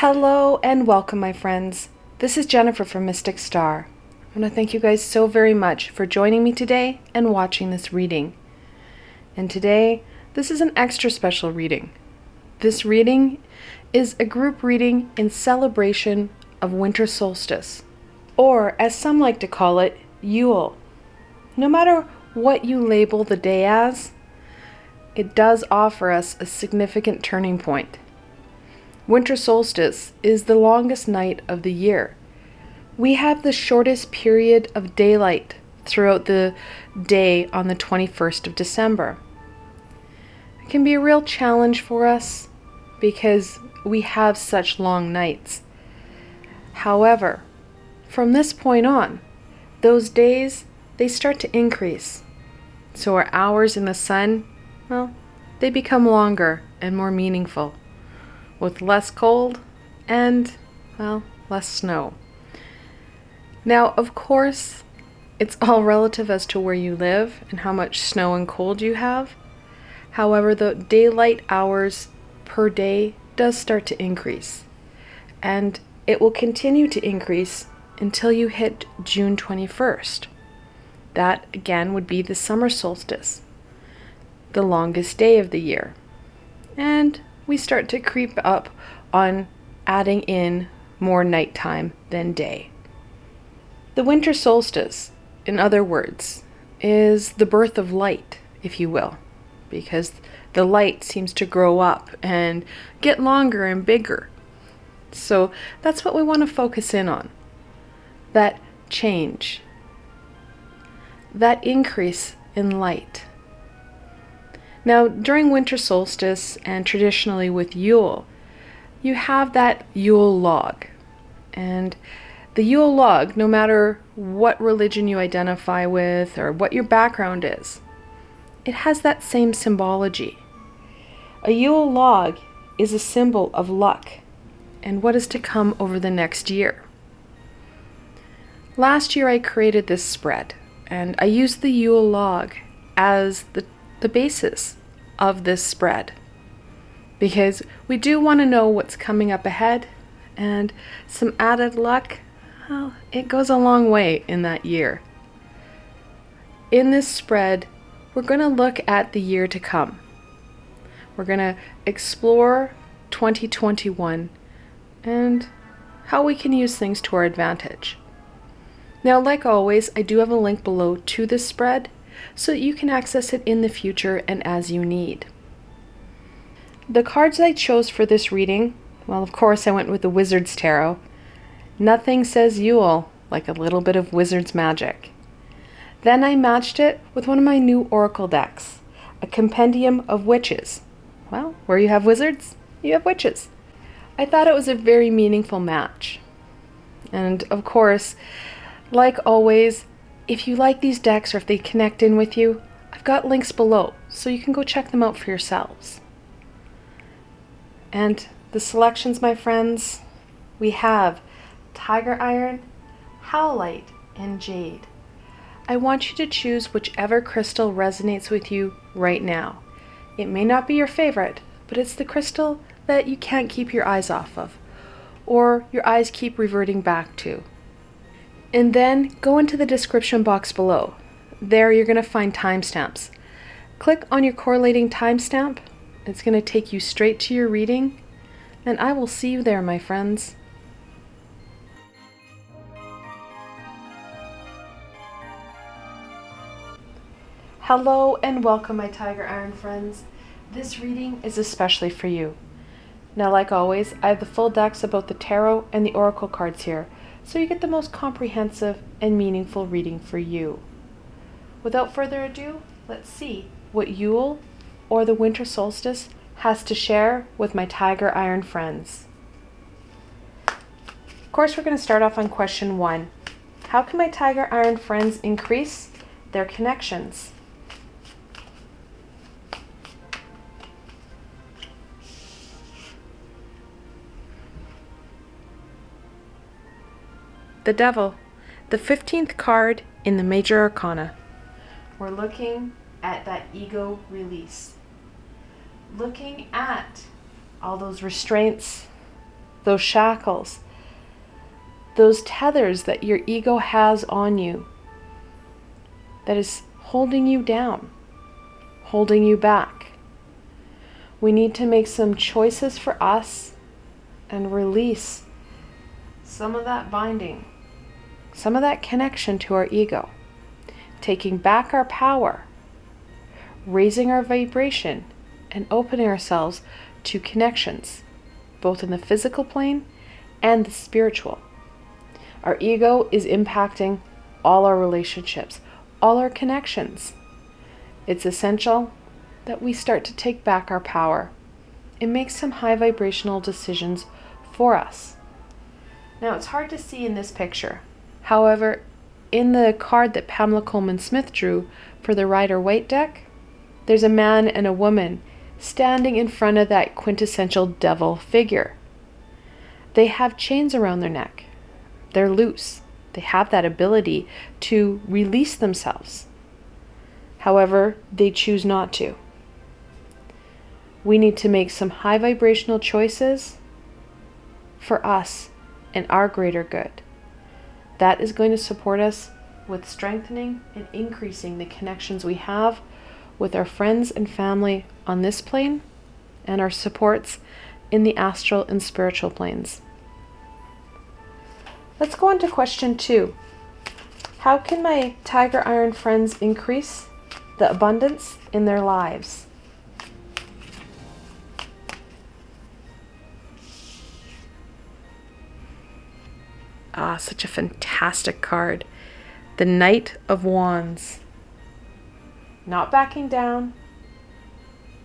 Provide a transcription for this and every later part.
Hello and welcome, my friends. This is Jennifer from Mystic Star. I want to thank you guys so very much for joining me today and watching this reading. And today, this is an extra special reading. This reading is a group reading in celebration of Winter Solstice, or as some like to call it, Yule. No matter what you label the day as, it does offer us a significant turning point. Winter solstice is the longest night of the year. We have the shortest period of daylight throughout the day on the 21st of December. It can be a real challenge for us because we have such long nights. However, from this point on, those days, they start to increase. So our hours in the sun, well, they become longer and more meaningful, with less cold and, well, less snow. Now, of course, it's all relative as to where you live and how much snow and cold you have. However, the daylight hours per day does start to increase, and it will continue to increase until you hit June 21st. That, again, would be the summer solstice, the longest day of the year. And we start to creep up on adding in more nighttime than day. The winter solstice, in other words, is the birth of light, if you will, because the light seems to grow up and get longer and bigger. So that's what we want to focus in on. That change, that increase in light. Now, during winter solstice and traditionally with Yule, you have that Yule log. And the Yule log, no matter what religion you identify with or what your background is, it has that same symbology. A Yule log is a symbol of luck and what is to come over the next year. Last year I created this spread, and I used the Yule log as the basis of this spread, because we do want to know what's coming up ahead, and some added luck, well, it goes a long way in that year. In this spread, we're going to look at the year to come. We're going to explore 2021 and how we can use things to our advantage. Now, like always, I do have a link below to this spread so that you can access it in the future and as you need. The cards I chose for this reading, well, of course I went with the Wizard's Tarot. Nothing says Yule like a little bit of wizard's magic. Then I matched it with one of my new oracle decks, a Compendium of Witches. Well, where you have wizards, you have witches. I thought it was a very meaningful match. And of course, like always, if you like these decks or if they connect in with you, I've got links below so you can go check them out for yourselves. And the selections, my friends, we have Tiger Iron, Howlite, and Jade. I want you to choose whichever crystal resonates with you right now. It may not be your favorite, but it's the crystal that you can't keep your eyes off of, or your eyes keep reverting back to. And then go into the description box below. There you're going to find timestamps. Click on your correlating timestamp. It's going to take you straight to your reading, and I will see you there, my friends. Hello and welcome, my Tiger Iron friends. This reading is especially for you. Now, like always, I have the full decks of both the tarot and the oracle cards here, so you get the most comprehensive and meaningful reading for you. Without further ado, let's see what Yule, or the winter solstice, has to share with my Tiger Iron friends. Of course, we're going to start off on question 1. How can my Tiger Iron friends increase their connections? The Devil, the 15th card in the Major Arcana. We're looking at that ego release. Looking at all those restraints, those shackles, those tethers that your ego has on you that is holding you down, holding you back. We need to make some choices for us and release some of that binding, some of that connection to our ego, taking back our power, raising our vibration, and opening ourselves to connections, both in the physical plane and the spiritual. Our ego is impacting all our relationships, all our connections. It's essential that we start to take back our power and make some high vibrational decisions for us. Now, it's hard to see in this picture. However, in the card that Pamela Coleman Smith drew for the Rider-Waite deck, there's a man and a woman standing in front of that quintessential devil figure. They have chains around their neck. They're loose. They have that ability to release themselves. However, they choose not to. We need to make some high vibrational choices for us and our greater good. That is going to support us with strengthening and increasing the connections we have with our friends and family on this plane and our supports in the astral and spiritual planes. Let's go on to question 2. How can my tiger iron friends increase the abundance in their lives? Such a fantastic card. The Knight of Wands. Not backing down,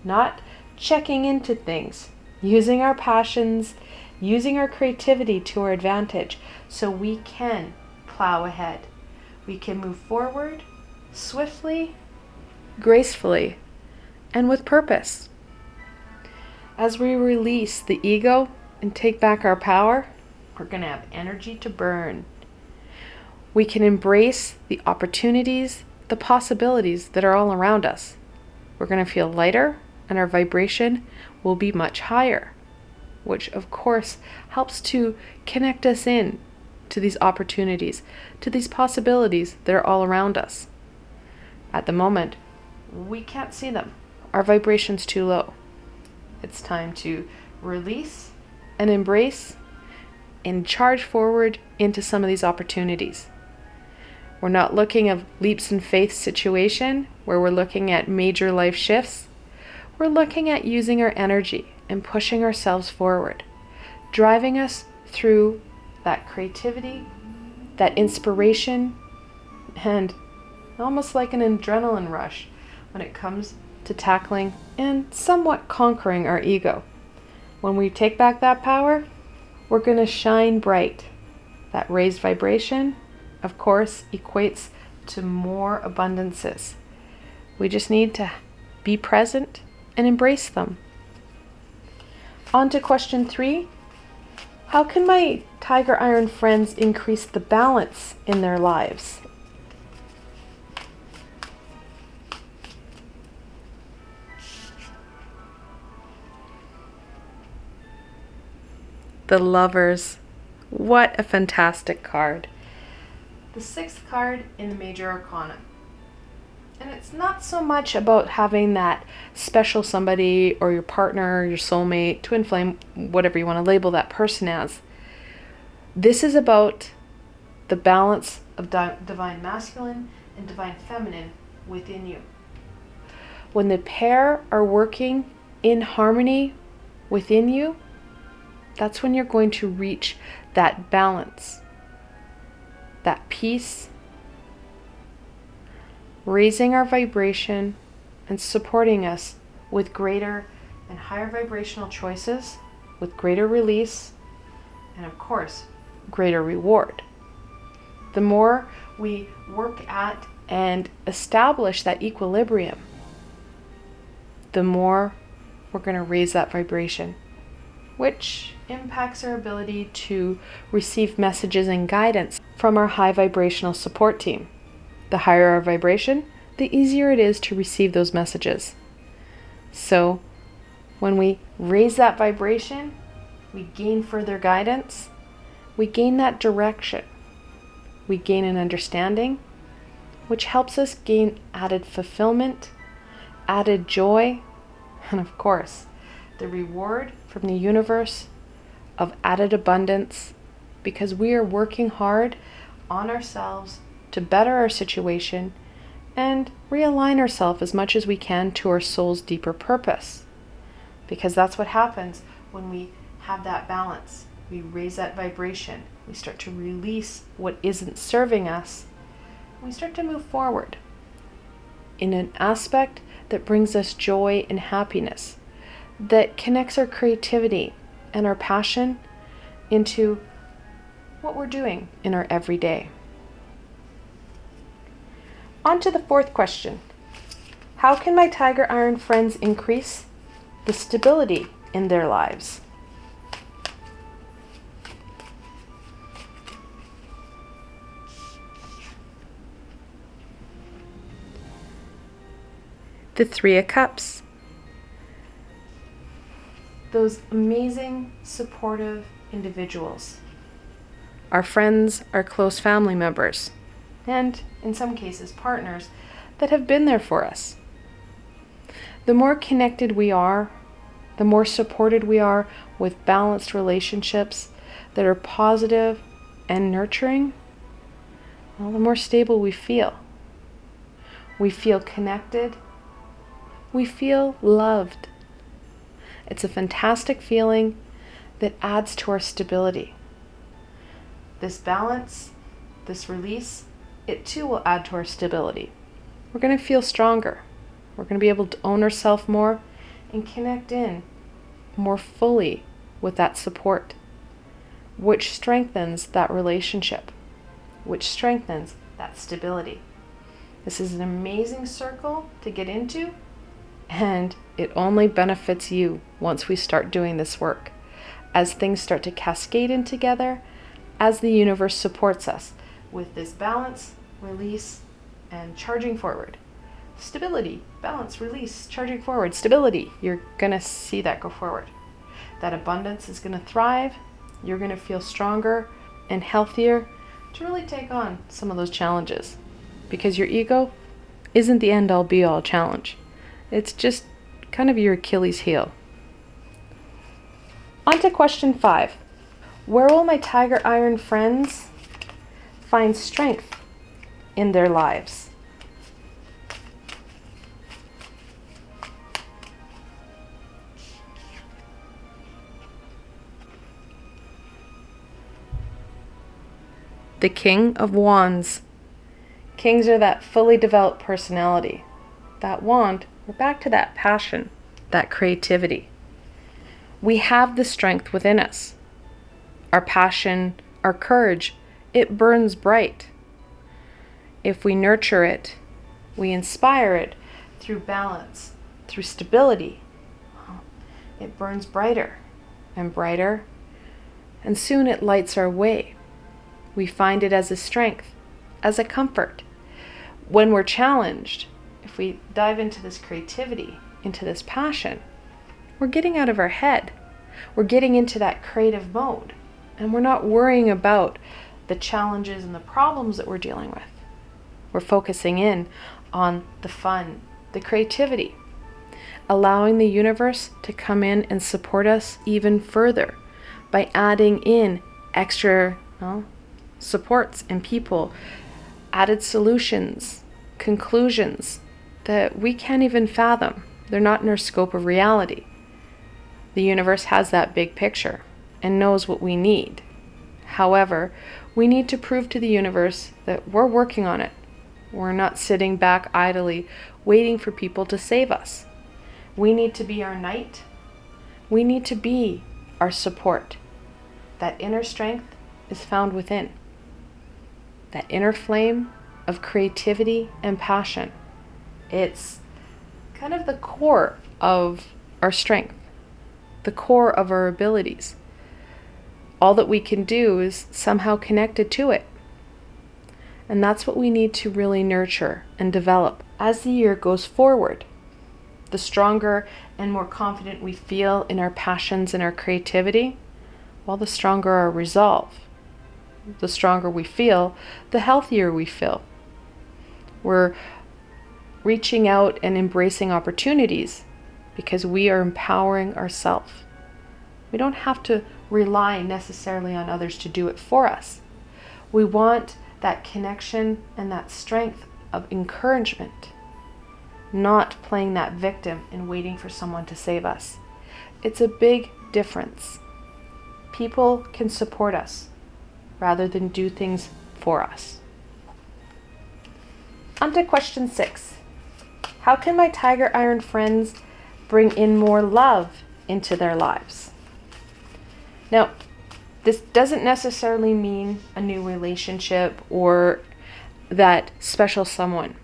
not checking into things, using our passions, using our creativity to our advantage so we can plow ahead. We can move forward swiftly, gracefully, and with purpose. As we release the ego and take back our power, we're going to have energy to burn. We can embrace the opportunities, the possibilities that are all around us. We're going to feel lighter and our vibration will be much higher, which of course helps to connect us in to these opportunities, to these possibilities that are all around us. At the moment, we can't see them. Our vibration's too low. It's time to release and embrace and charge forward into some of these opportunities. We're not looking at leaps in faith situation where we're looking at major life shifts. We're looking at using our energy and pushing ourselves forward, driving us through that creativity, that inspiration, and almost like an adrenaline rush when it comes to tackling and somewhat conquering our ego. When we take back that power, we're going to shine bright. That raised vibration, of course, equates to more abundances. We just need to be present and embrace them. On to question 3. How can my tiger iron friends increase the balance in their lives? The Lovers. What a fantastic card. The 6th card in the Major Arcana. And it's not so much about having that special somebody or your partner, your soulmate, twin flame, whatever you want to label that person as. This is about the balance of divine masculine and divine feminine within you. When the pair are working in harmony within you, that's when you're going to reach that balance, that peace, raising our vibration and supporting us with greater and higher vibrational choices, with greater release, and of course, greater reward. The more we work at and establish that equilibrium, the more we're going to raise that vibration, which impacts our ability to receive messages and guidance from our high vibrational support team. The higher our vibration, the easier it is to receive those messages. So when we raise that vibration, we gain further guidance, we gain that direction, we gain an understanding, which helps us gain added fulfillment, added joy, and of course, the reward from the universe of added abundance, because we are working hard on ourselves to better our situation and realign ourselves as much as we can to our soul's deeper purpose. Because that's what happens when we have that balance. We raise that vibration. We start to release what isn't serving us. We start to move forward in an aspect that brings us joy and happiness, that connects our creativity and our passion into what we're doing in our everyday. On to the fourth question. How can my tiger iron friends increase the stability in their lives? The Three of Cups. Those amazing, supportive individuals. Our friends, our close family members, and in some cases partners that have been there for us. The more connected we are, the more supported we are with balanced relationships that are positive and nurturing, well, the more stable we feel. We feel connected. We feel loved. It's a fantastic feeling that adds to our stability. This balance, this release, it too will add to our stability. We're going to feel stronger. We're going to be able to own ourselves more and connect in more fully with that support, which strengthens that relationship, which strengthens that stability. This is an amazing circle to get into, and it only benefits you once we start doing this work. As things start to cascade in together, as the universe supports us with this balance, release, and charging forward. Stability, balance, release, charging forward, stability. You're going to see that go forward. That abundance is going to thrive. You're going to feel stronger and healthier to really take on some of those challenges. Because your ego isn't the end-all be-all challenge. It's just kind of your Achilles heel. On to question 5. Where will my tiger iron friends find strength in their lives? The King of Wands. Kings are that fully developed personality. That wand, we're back to that passion, that creativity. We have the strength within us. Our passion, our courage, it burns bright. If we nurture it, we inspire it through balance, through stability, it burns brighter and brighter, and soon it lights our way. We find it as a strength, as a comfort. When we're challenged, if we dive into this creativity, into this passion, we're getting out of our head. We're getting into that creative mode. And we're not worrying about the challenges and the problems that we're dealing with. We're focusing in on the fun, the creativity, allowing the universe to come in and support us even further by adding in extra supports and people, added solutions, conclusions that we can't even fathom. They're not in our scope of reality. The universe has that big picture and knows what we need. However, we need to prove to the universe that we're working on it. We're not sitting back idly waiting for people to save us. We need to be our knight. We need to be our support. That inner strength is found within. That inner flame of creativity and passion. It's kind of the core of our strength, the core of our abilities. All that we can do is somehow connected to it. And that's what we need to really nurture and develop as the year goes forward. The stronger and more confident we feel in our passions and our creativity, well, the stronger our resolve. The stronger we feel, the healthier we feel. We're reaching out and embracing opportunities because we are empowering ourselves. We don't have to rely necessarily on others to do it for us. We want that connection and that strength of encouragement, not playing that victim and waiting for someone to save us. It's a big difference. People can support us rather than do things for us. On to question 6. How can my tiger iron friends bring in more love into their lives? Now, this doesn't necessarily mean a new relationship or that special someone.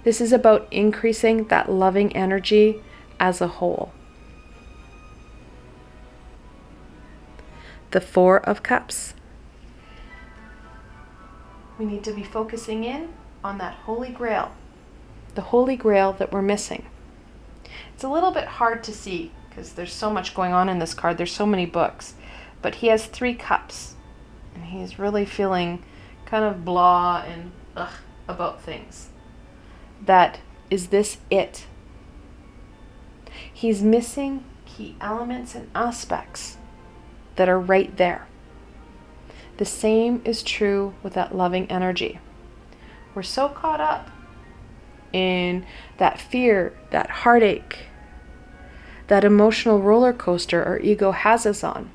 This is about increasing that loving energy as a whole. The 4 of Cups. We need to be focusing in on that Holy Grail, the Holy Grail that we're missing. It's a little bit hard to see because there's so much going on in this card. There's so many books. But he has 3 cups, and he's really feeling kind of blah and about things. That is this it? He's missing key elements and aspects that are right there. The same is true with that loving energy. We're so caught up in that fear, that heartache, that emotional roller coaster our ego has us on.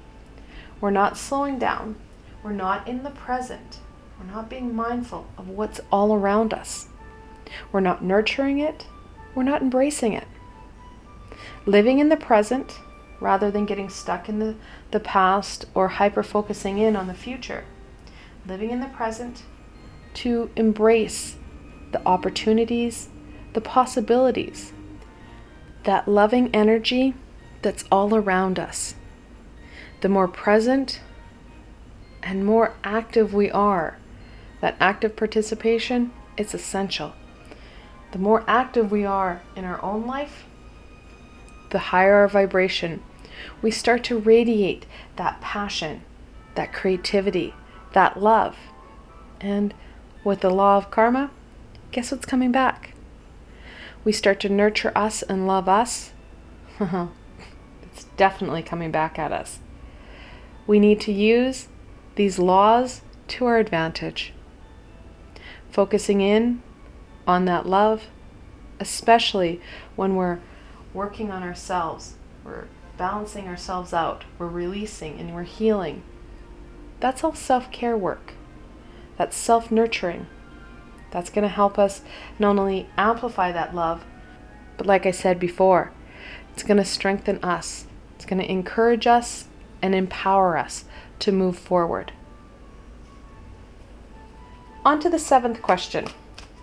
We're not slowing down. We're not in the present. We're not being mindful of what's all around us. We're not nurturing it. We're not embracing it. Living in the present rather than getting stuck in the past or hyper-focusing in on the future. Living in the present to embrace the opportunities, the possibilities, that loving energy that's all around us. The more present and more active we are, that active participation, it's essential. The more active we are in our own life, the higher our vibration. We start to radiate that passion, that creativity, that love. And with the law of karma, guess what's coming back? We start to nurture us and love us. It's definitely coming back at us. We need to use these laws to our advantage. Focusing in on that love, especially when we're working on ourselves, we're balancing ourselves out, we're releasing and we're healing. That's all self-care work. That's self-nurturing. That's going to help us not only amplify that love, but like I said before, it's going to strengthen us. It's going to encourage us and empower us to move forward. On to the 7th question.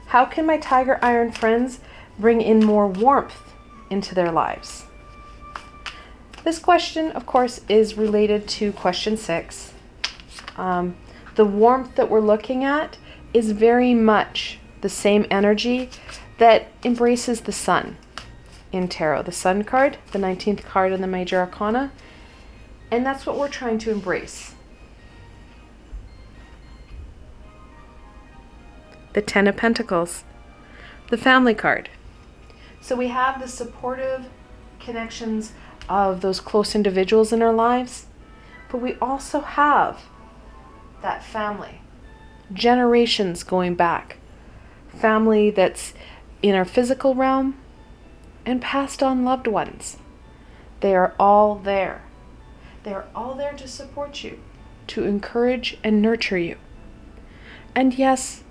How can my tiger iron friends bring in more warmth into their lives? This question, of course, is related to question 6. The warmth that we're looking at is very much the same energy that embraces the sun in tarot. The sun card, the 19th card in the major arcana. And that's what we're trying to embrace. The 10 of Pentacles, the family card. So we have the supportive connections of those close individuals in our lives, but we also have that family, generations going back, family that's in our physical realm and passed on loved ones. They are all there. They are all there to support you, to encourage and nurture you. And yes,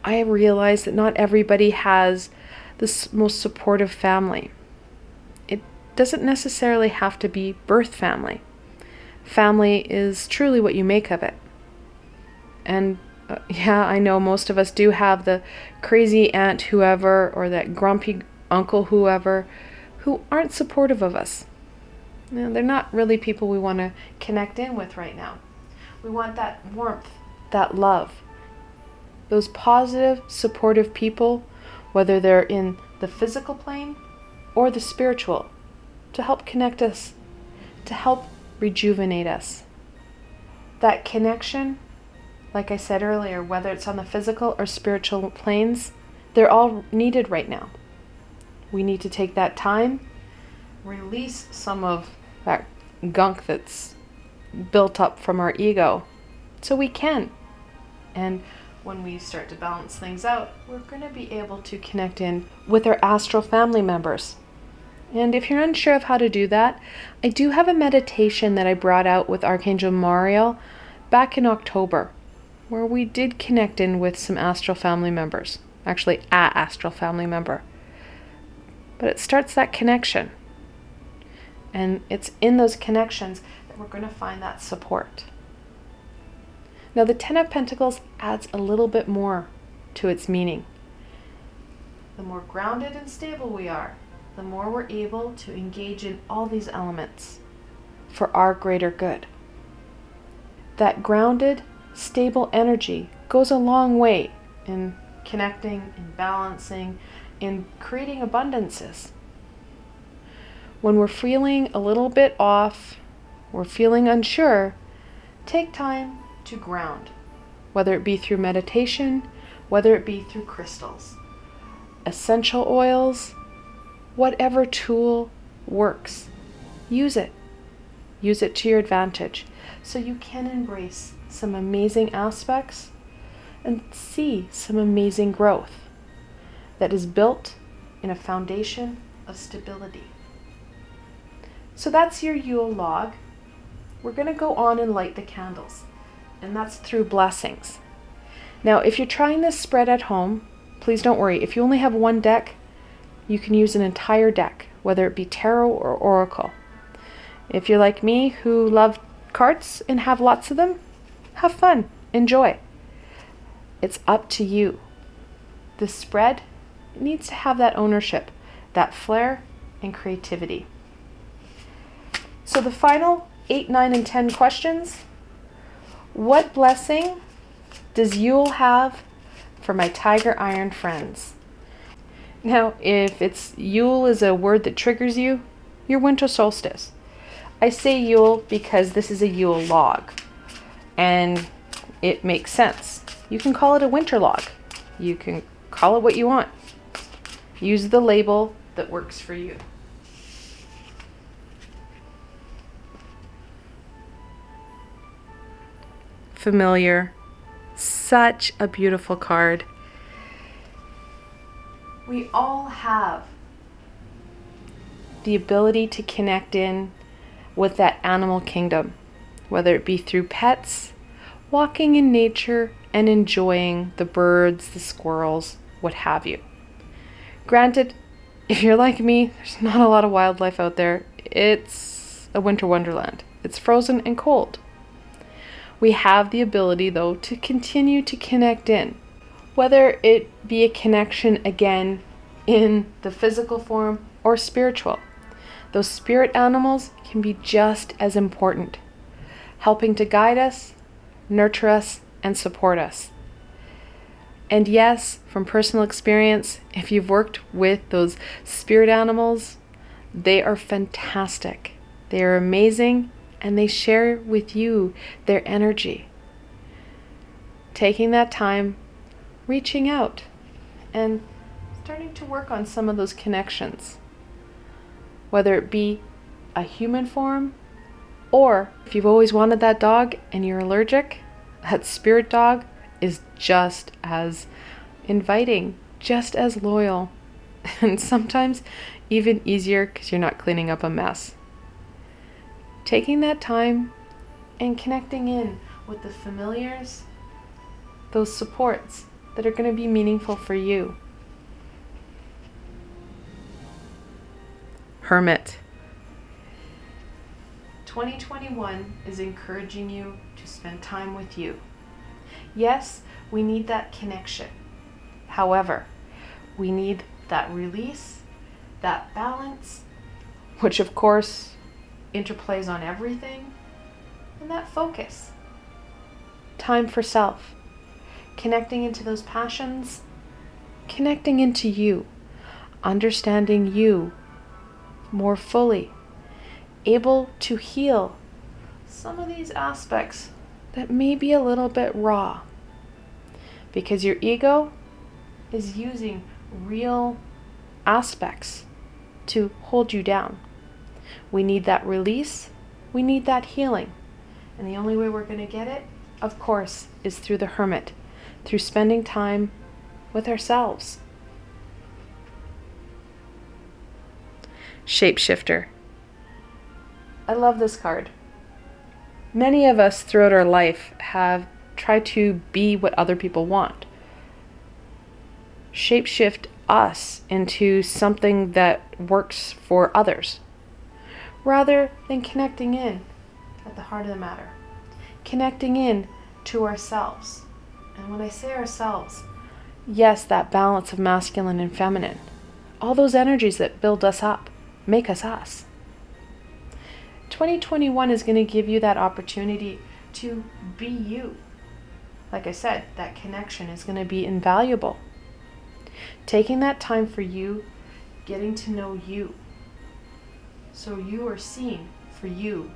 I realize that not everybody has the most supportive family. It doesn't necessarily have to be birth family. Family is truly what you make of it. And yeah, I know most of us do have the crazy aunt whoever or that grumpy uncle whoever who aren't supportive of us. You know, they're not really people we want to connect in with right now. We want that warmth, that love. Those positive, supportive people, whether they're in the physical plane or the spiritual, to help connect us, to help rejuvenate us. That connection, like I said earlier, whether it's on the physical or spiritual planes, they're all needed right now. We need to take that time, release some of that gunk that's built up from our ego so we can. And when we start to balance things out, we're going to be able to connect in with our astral family members. And if you're unsure of how to do that, I do have a meditation that I brought out with Archangel Mariel back in October, where we did connect in with some astral family members. Actually, an astral family member. But it starts that connection. And it's in those connections that we're going to find that support. Now, the Ten of Pentacles adds a little bit more to its meaning. The more grounded and stable we are, the more we're able to engage in all these elements for our greater good. That grounded, stable energy goes a long way in connecting, in balancing, in creating abundances. When we're feeling a little bit off, we're feeling unsure, take time to ground, whether it be through meditation, whether it be through crystals, essential oils, whatever tool works. Use it. Use it to your advantage so you can embrace some amazing aspects and see some amazing growth that is built in a foundation of stability. So that's your Yule log. We're going to go on and light the candles, and that's through blessings. Now, if you're trying this spread at home, please don't worry. If you only have one deck, you can use an entire deck, whether it be tarot or oracle. If you're like me, who love cards and have lots of them, have fun, enjoy. It's up to you. The spread needs to have that ownership, that flair, and creativity. So the final 8, 9, and 10 questions. What blessing does Yule have for my tiger iron friends? Now, if Yule is a word that triggers you, your Winter Solstice. I say Yule because this is a Yule log, and it makes sense. You can call it a winter log. You can call it what you want. Use the label that works for you. Familiar. Such a beautiful card. We all have the ability to connect in with that animal kingdom, whether it be through pets, walking in nature, and enjoying the birds, the squirrels, what have you. Granted, if you're like me, there's not a lot of wildlife out there. It's a winter wonderland. It's frozen and cold. We have the ability, though, to continue to connect in, whether it be a connection again in the physical form or spiritual. Those spirit animals can be just as important, helping to guide us, nurture us, and support us. And yes, from personal experience, if you've worked with those spirit animals, they are fantastic. They are amazing, and they share with you their energy. Taking that time, reaching out, and starting to work on some of those connections. Whether it be a human form, or if you've always wanted that dog and you're allergic, that spirit dog is just as inviting, just as loyal, and sometimes even easier because you're not cleaning up a mess. Taking that time and connecting in with the familiars, those supports that are going to be meaningful for you. Hermit. 2021 is encouraging you to spend time with you. Yes, we need that connection. However, we need that release, that balance, which of course interplays on everything, and that focus. Time for self. Connecting into those passions, connecting into you, understanding you more fully, able to heal some of these aspects that may be a little bit raw, because your ego is using real aspects to hold you down. We need that release. We need that healing. And the only way we're going to get it, of course, is through the hermit, through spending time with ourselves. Shapeshifter. I love this card. Many of us throughout our life have tried to be what other people want. Shapeshift us into something that works for others, rather than connecting in at the heart of the matter, connecting in to ourselves. And when I say ourselves, yes, that balance of masculine and feminine, all those energies that build us up, make us us. 2021 is going to give you that opportunity to be you. Like I said, that connection is going to be invaluable. Taking that time for you, getting to know you, so you are seen for you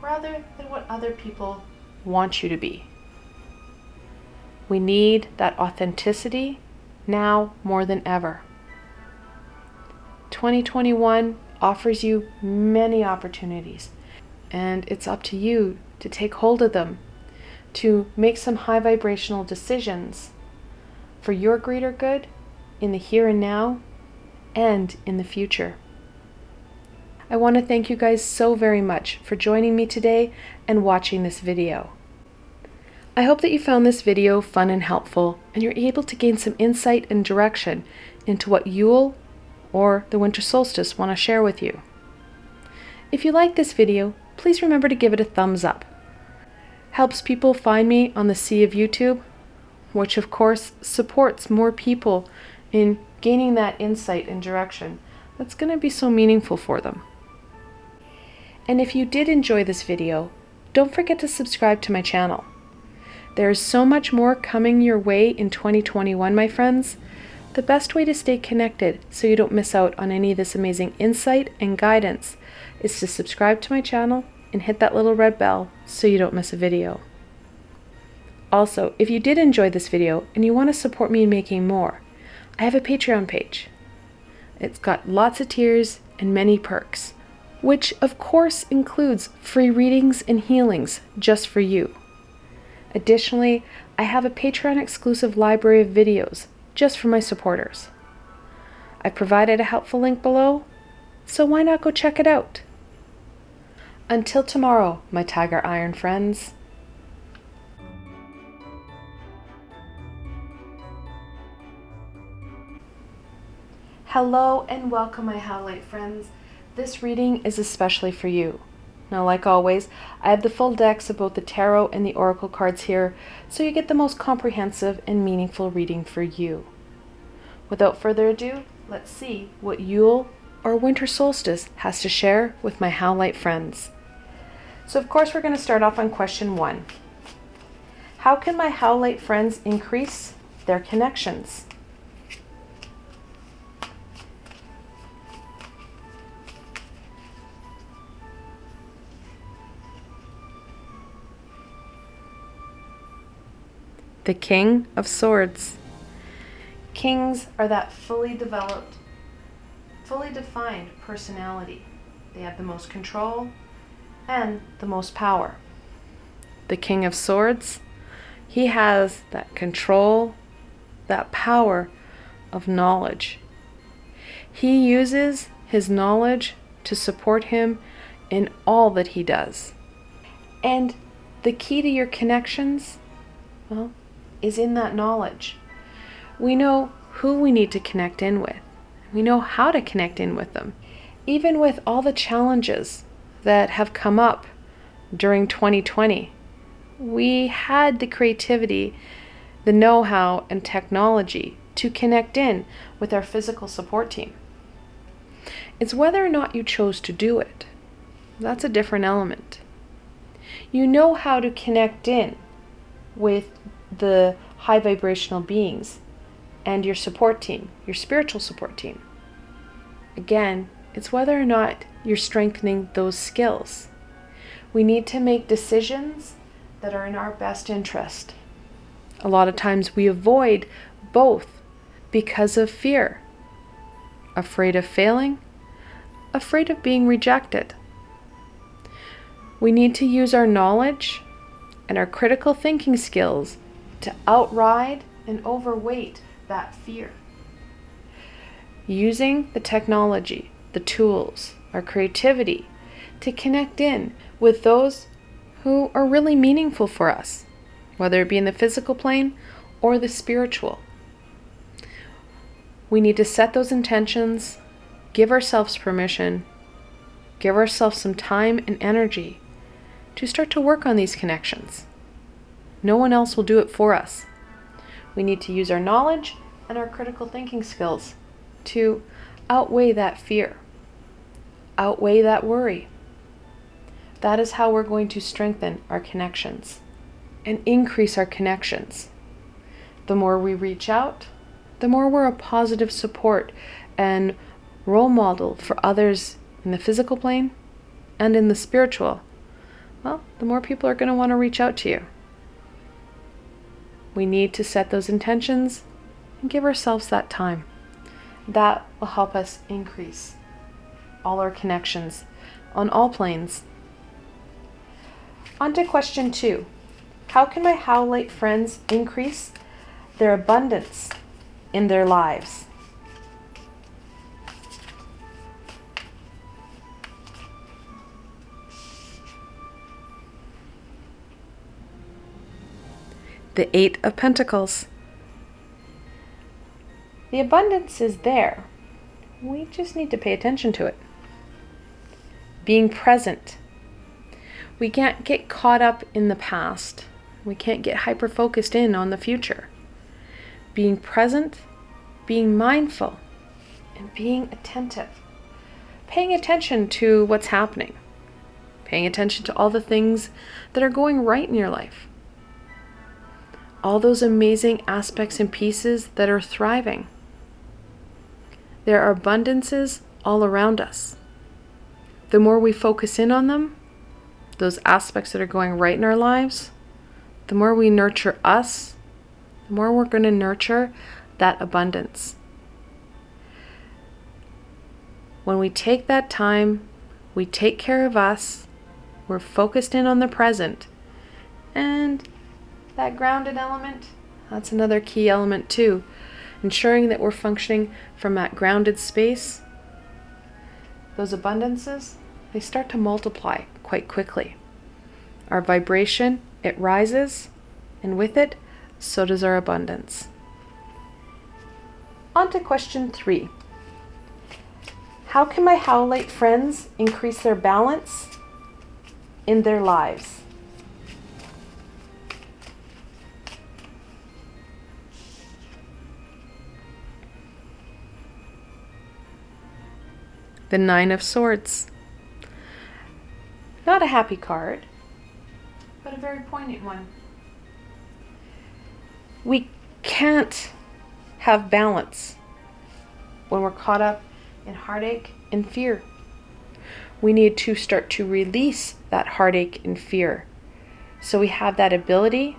rather than what other people want you to be. We need that authenticity now more than ever. 2021 offers you many opportunities, and it's up to you to take hold of them, to make some high vibrational decisions for your greater good in the here and now and in the future. I want to thank you guys so very much for joining me today and watching this video. I hope that you found this video fun and helpful, and you're able to gain some insight and direction into what Yule or the Winter Solstice want to share with you. If you like this video, please remember to give it a thumbs up. Helps people find me on the sea of YouTube, which of course supports more people in gaining that insight and direction that's going to be so meaningful for them. And if you did enjoy this video, don't forget to subscribe to my channel. There is so much more coming your way in 2021, my friends. The best way to stay connected so you don't miss out on any of this amazing insight and guidance is to subscribe to my channel and hit that little red bell so you don't miss a video. Also, if you did enjoy this video and you want to support me in making more, I have a Patreon page. It's got lots of tiers and many perks, which of course includes free readings and healings just for you. Additionally, I have a Patreon exclusive library of videos just for my supporters. I've provided a helpful link below, so why not go check it out? Until tomorrow, my Tiger Iron friends. Hello and welcome, my Howlite friends. This reading is especially for you. Now, like always, I have the full decks of both the tarot and the oracle cards here, so you get the most comprehensive and meaningful reading for you. Without further ado, let's see what Yule or Winter Solstice has to share with my Howlite friends. So of course we're going to start off on question 1. How can my Howlite friends increase their connections? The King of Swords. Kings are that fully developed, fully defined personality. They have the most control and the most power. The King of Swords, he has that control, that power of knowledge. He uses his knowledge to support him in all that he does. And the key to your connections, well, is in that knowledge. We know who we need to connect in with. We know how to connect in with them. Even with all the challenges that have come up during 2020, we had the creativity, the know-how, and technology to connect in with our physical support team. It's whether or not you chose to do it. That's a different element. You know how to connect in with the high vibrational beings and your support team, your spiritual support team. Again, it's whether or not you're strengthening those skills. We need to make decisions that are in our best interest. A lot of times we avoid both because of fear. Afraid of failing, afraid of being rejected. We need to use our knowledge and our critical thinking skills to outride and overweight that fear. Using the technology, the tools, our creativity to connect in with those who are really meaningful for us, whether it be in the physical plane or the spiritual. We need to set those intentions, give ourselves permission, give ourselves some time and energy to start to work on these connections. No one else will do it for us. We need to use our knowledge and our critical thinking skills to outweigh that fear, outweigh that worry. That is how we're going to strengthen our connections and increase our connections. The more we reach out, the more we're a positive support and role model for others in the physical plane and in the spiritual. Well, the more people are going to want to reach out to you. We need to set those intentions and give ourselves that time. That will help us increase all our connections on all planes. On to question 2. How can my Howlite friends increase their abundance in their lives? The 8 of Pentacles. The abundance is there. We just need to pay attention to it. Being present. We can't get caught up in the past. We can't get hyper-focused in on the future. Being present, being mindful, and being attentive. Paying attention to what's happening. Paying attention to all the things that are going right in your life. All those amazing aspects and pieces that are thriving. There are abundances all around us. The more we focus in on them, those aspects that are going right in our lives, the more we nurture us, the more we're going to nurture that abundance. When we take that time, we take care of us, we're focused in on the present, and that grounded element, that's another key element too. Ensuring that we're functioning from that grounded space. Those abundances, they start to multiply quite quickly. Our vibration, it rises, and with it, so does our abundance. On to question 3. How can my Howlite friends increase their balance in their lives? The 9 of Swords. Not a happy card, but a very poignant one. We can't have balance when we're caught up in heartache and fear. We need to start to release that heartache and fear so we have that ability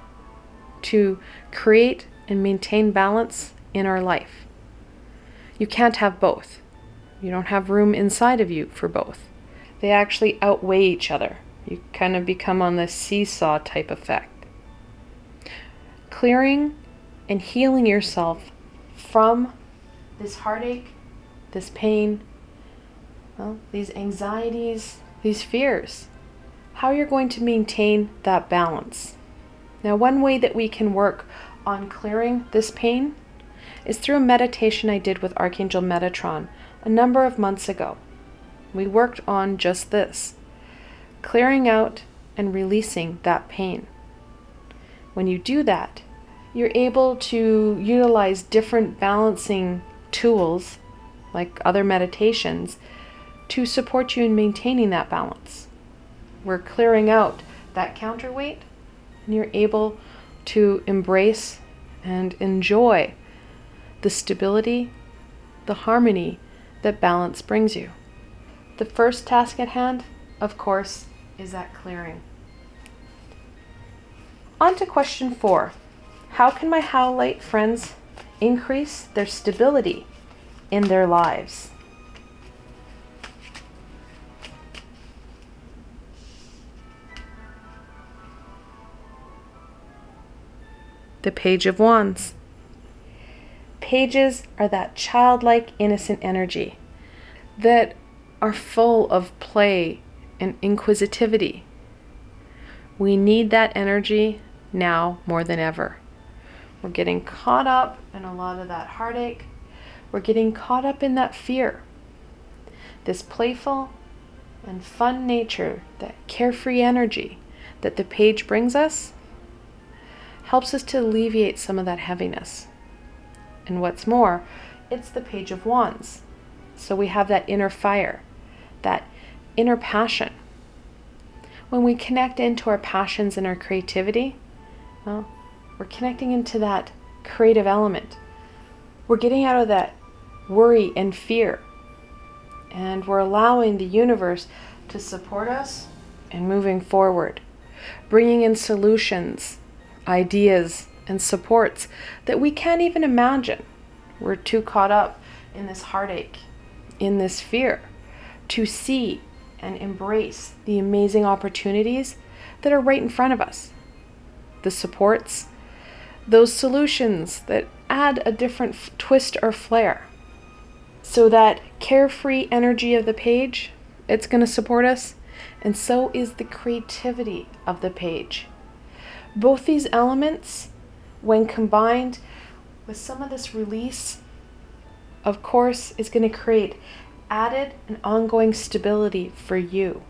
to create and maintain balance in our life. You can't have both. You don't have room inside of you for both. They actually outweigh each other. You kind of become on this seesaw type effect. Clearing and healing yourself from this heartache, this pain, these anxieties, these fears. How you're going to maintain that balance. Now, one way that we can work on clearing this pain is through a meditation I did with Archangel Metatron a number of months ago. We worked on just this, clearing out and releasing that pain. When you do that, you're able to utilize different balancing tools, like other meditations, to support you in maintaining that balance. We're clearing out that counterweight, and you're able to embrace and enjoy the stability, the harmony that balance brings you. The first task at hand, of course, is that clearing. On to question 4. How can my Howlite friends increase their stability in their lives? The Page of Wands. Pages are that childlike, innocent energy that are full of play and inquisitivity. We need that energy now more than ever. We're getting caught up in a lot of that heartache. We're getting caught up in that fear. This playful and fun nature, that carefree energy that the page brings us, helps us to alleviate some of that heaviness. And what's more, it's the Page of Wands. So we have that inner fire, that inner passion. When we connect into our passions and our creativity, well, we're connecting into that creative element. We're getting out of that worry and fear. And we're allowing the universe to support us in moving forward, bringing in solutions, ideas, and supports that we can't even imagine. We're too caught up in this heartache, in this fear, to see and embrace the amazing opportunities that are right in front of us. The supports, those solutions that add a different twist or flair. So that carefree energy of the page, it's going to support us, and so is the creativity of the page. Both these elements, when combined with some of this release, of course, is going to create added and ongoing stability for you.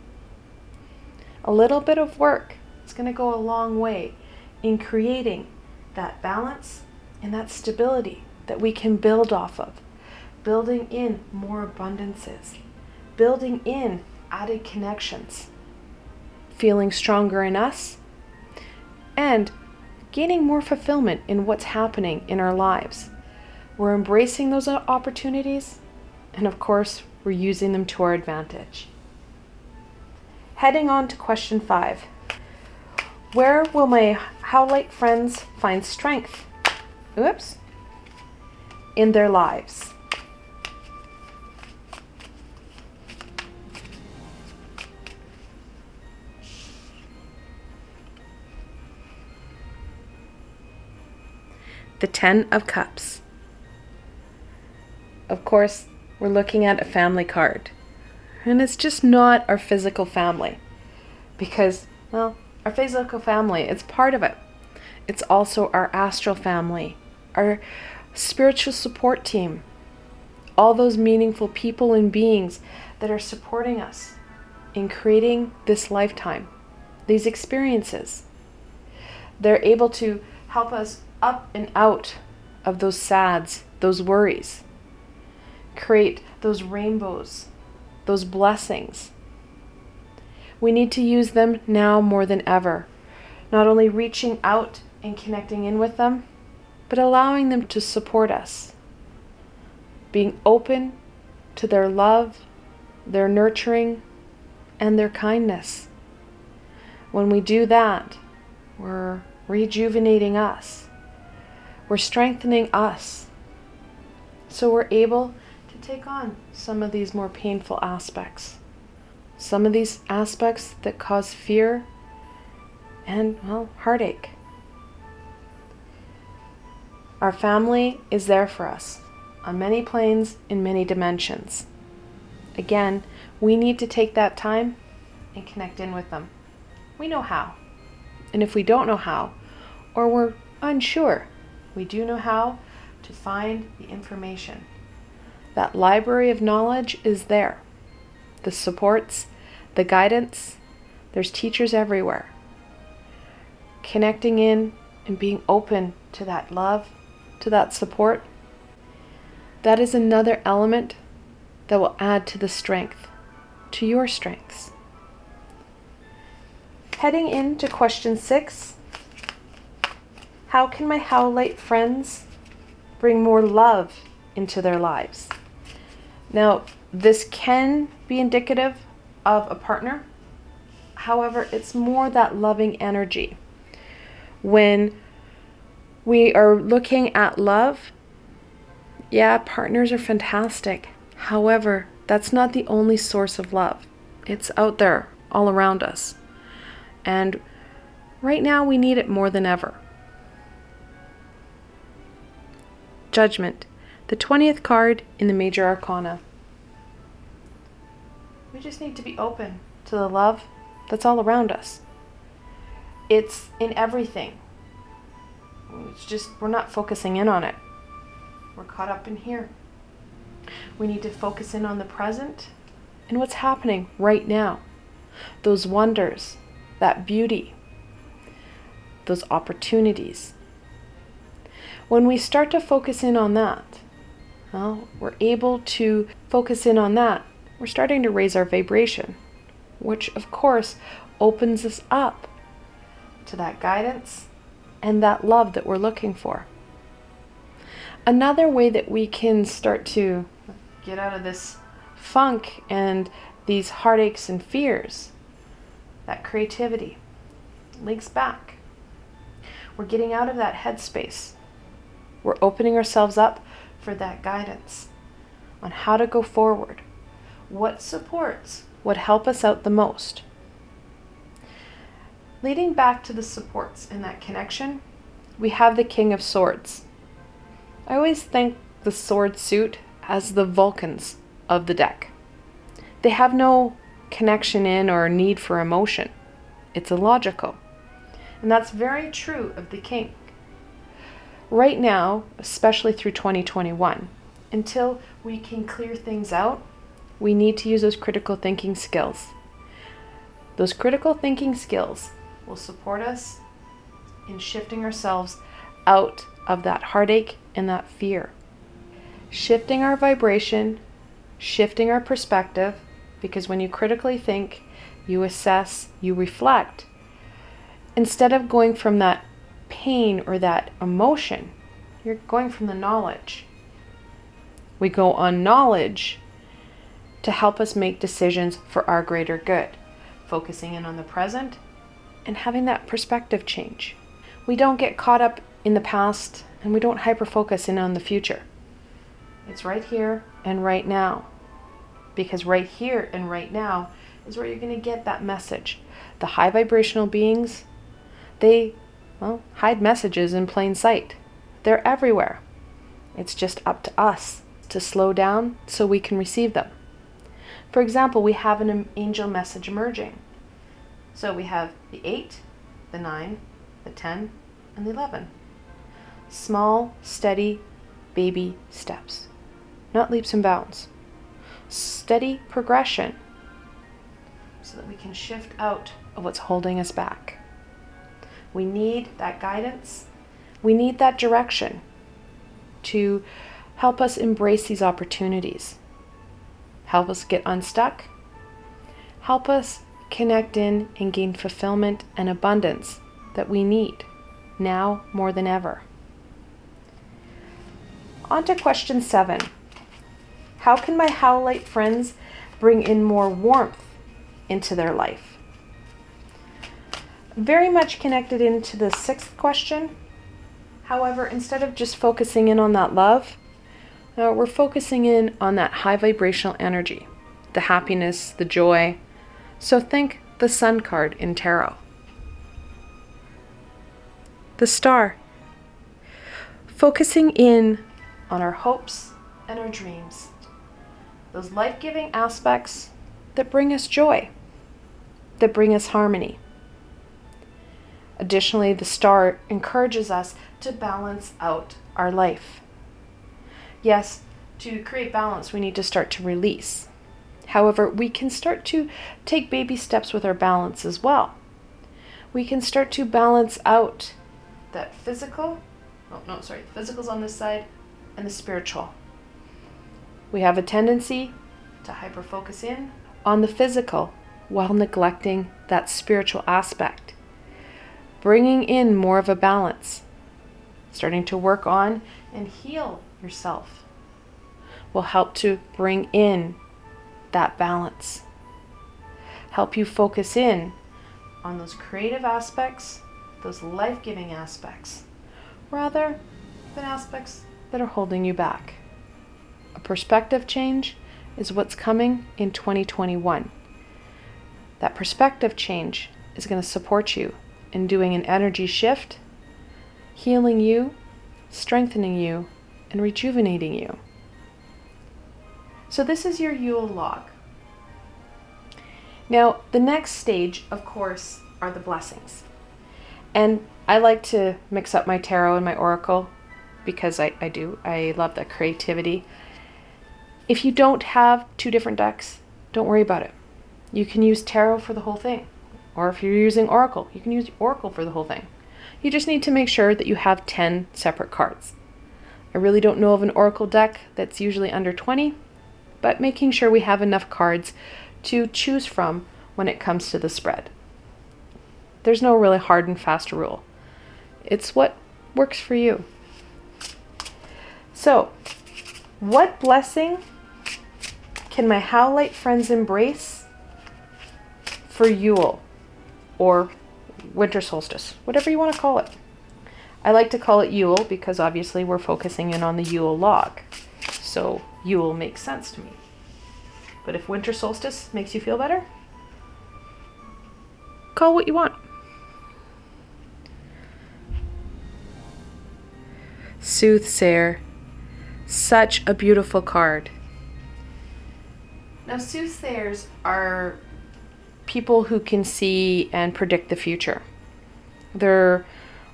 A little bit of work is going to go a long way in creating that balance and that stability that we can build off of, building in more abundances, building in added connections, feeling stronger in us, and gaining more fulfillment in what's happening in our lives. We're embracing those opportunities, and of course, we're using them to our advantage. Heading on to question 5. Where will my Howlite friends find strength? In their lives. The 10 of Cups. Of course, we're looking at a family card. And it's just not our physical family. Because, well, our physical family, it's part of it. It's also our astral family, our spiritual support team, all those meaningful people and beings that are supporting us in creating this lifetime, these experiences. They're able to help us up and out of those sads, those worries, create those rainbows, those blessings. We need to use them now more than ever, not only reaching out and connecting in with them, but allowing them to support us, being open to their love, their nurturing, and their kindness. When we do that, we're rejuvenating us. We're strengthening us. So we're able to take on some of these more painful aspects. Some of these aspects that cause fear and, well, heartache. Our family is there for us on many planes in many dimensions. Again, we need to take that time and connect in with them. We know how. And if we don't know how, or we're unsure, we do know how to find the information. That library of knowledge is there. The supports, the guidance, there's teachers everywhere. Connecting in and being open to that love, to that support, that is another element that will add to the strength, to your strengths. Heading into question 6, how can my Howlite friends bring more love into their lives? Now, this can be indicative of a partner. However, it's more that loving energy. When we are looking at love, yeah, partners are fantastic. However, that's not the only source of love. It's out there all around us. And right now we need it more than ever. Judgment, the 20th card in the Major Arcana. We just need to be open to the love that's all around us. It's in everything. It's just, we're not focusing in on it. We're caught up in here. We need to focus in on the present and what's happening right now. Those wonders, that beauty, those opportunities. When we start to focus in on that, well, we're able to focus in on that. We're starting to raise our vibration, which of course opens us up to that guidance and that love that we're looking for. Another way that we can start to get out of this funk and these heartaches and fears, that creativity, links back. We're getting out of that headspace. We're opening ourselves up for that guidance on how to go forward. What supports would help us out the most? Leading back to the supports in that connection, we have the King of Swords. I always think the sword suit as the Vulcans of the deck. They have no connection in or need for emotion. It's illogical. And that's very true of the King. Right now, especially through 2021, until we can clear things out, we need to use those critical thinking skills. Those critical thinking skills will support us in shifting ourselves out of that heartache and that fear. Shifting our vibration, shifting our perspective, because when you critically think, you assess, you reflect. Instead of going from that pain or that emotion, you're going from the knowledge. We go on knowledge to help us make decisions for our greater good, focusing in on the present and having that perspective change. We don't get caught up in the past and we don't hyper-focus in on the future. It's right here and right now. Because right here and right now is where you're going to get that message. The high vibrational beings, they hide messages in plain sight. They're everywhere. It's just up to us to slow down so we can receive them. For example, we have an angel message emerging. So we have the 8, the 9, the 10, and the 11. Small, steady, baby steps. Not leaps and bounds. Steady progression so that we can shift out of what's holding us back. We need that guidance. We need that direction to help us embrace these opportunities. Help us get unstuck. Help us connect in and gain fulfillment and abundance that we need now more than ever. On to question 7. How can my Howlite friends bring in more warmth into their life? Very much connected into the 6th question. However, instead of just focusing in on that love, we're focusing in on that high vibrational energy, the happiness, the joy. So think the Sun card in tarot. The Star. Focusing in on our hopes and our dreams. Those life-giving aspects that bring us joy, that bring us harmony. Additionally, the Star encourages us to balance out our life. Yes, to create balance, we need to start to release. However, we can start to take baby steps with our balance as well. We can start to balance out that physical, the physical's on this side, and the spiritual. We have a tendency to hyper-focus in on the physical while neglecting that spiritual aspect. Bringing in more of a balance, starting to work on and heal yourself will help to bring in that balance. Help you focus in on those creative aspects, those life-giving aspects, rather than aspects that are holding you back. A perspective change is what's coming in 2021. That perspective change is going to support you in doing an energy shift, healing you, strengthening you, and rejuvenating you. So this is your Yule log. Now, the next stage, of course, are the blessings. And I like to mix up my tarot and my oracle because I do. I love that creativity. If you don't have two different decks, don't worry about it. You can use tarot for the whole thing. Or if you're using oracle, you can use oracle for the whole thing. You just need to make sure that you have 10 separate cards. I really don't know of an oracle deck that's usually under 20, but making sure we have enough cards to choose from when it comes to the spread. There's no really hard and fast rule. It's what works for you. So, what blessing can my Howlite friends embrace for Yule or Winter Solstice, whatever you want to call it? I like to call it Yule because obviously we're focusing in on the Yule log. So Yule makes sense to me. But if Winter Solstice makes you feel better, call what you want. Soothsayer. Such a beautiful card. Now, soothsayers are people who can see and predict the future. They're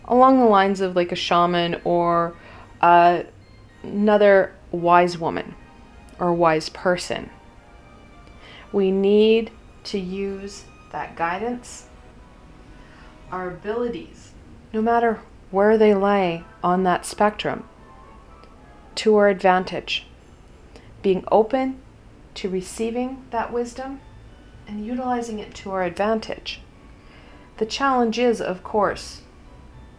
along the lines of like a shaman or another wise woman or wise person. We need to use that guidance, our abilities, no matter where they lay on that spectrum, to our advantage. Being open to receiving that wisdom and utilizing it to our advantage. The challenge is, of course,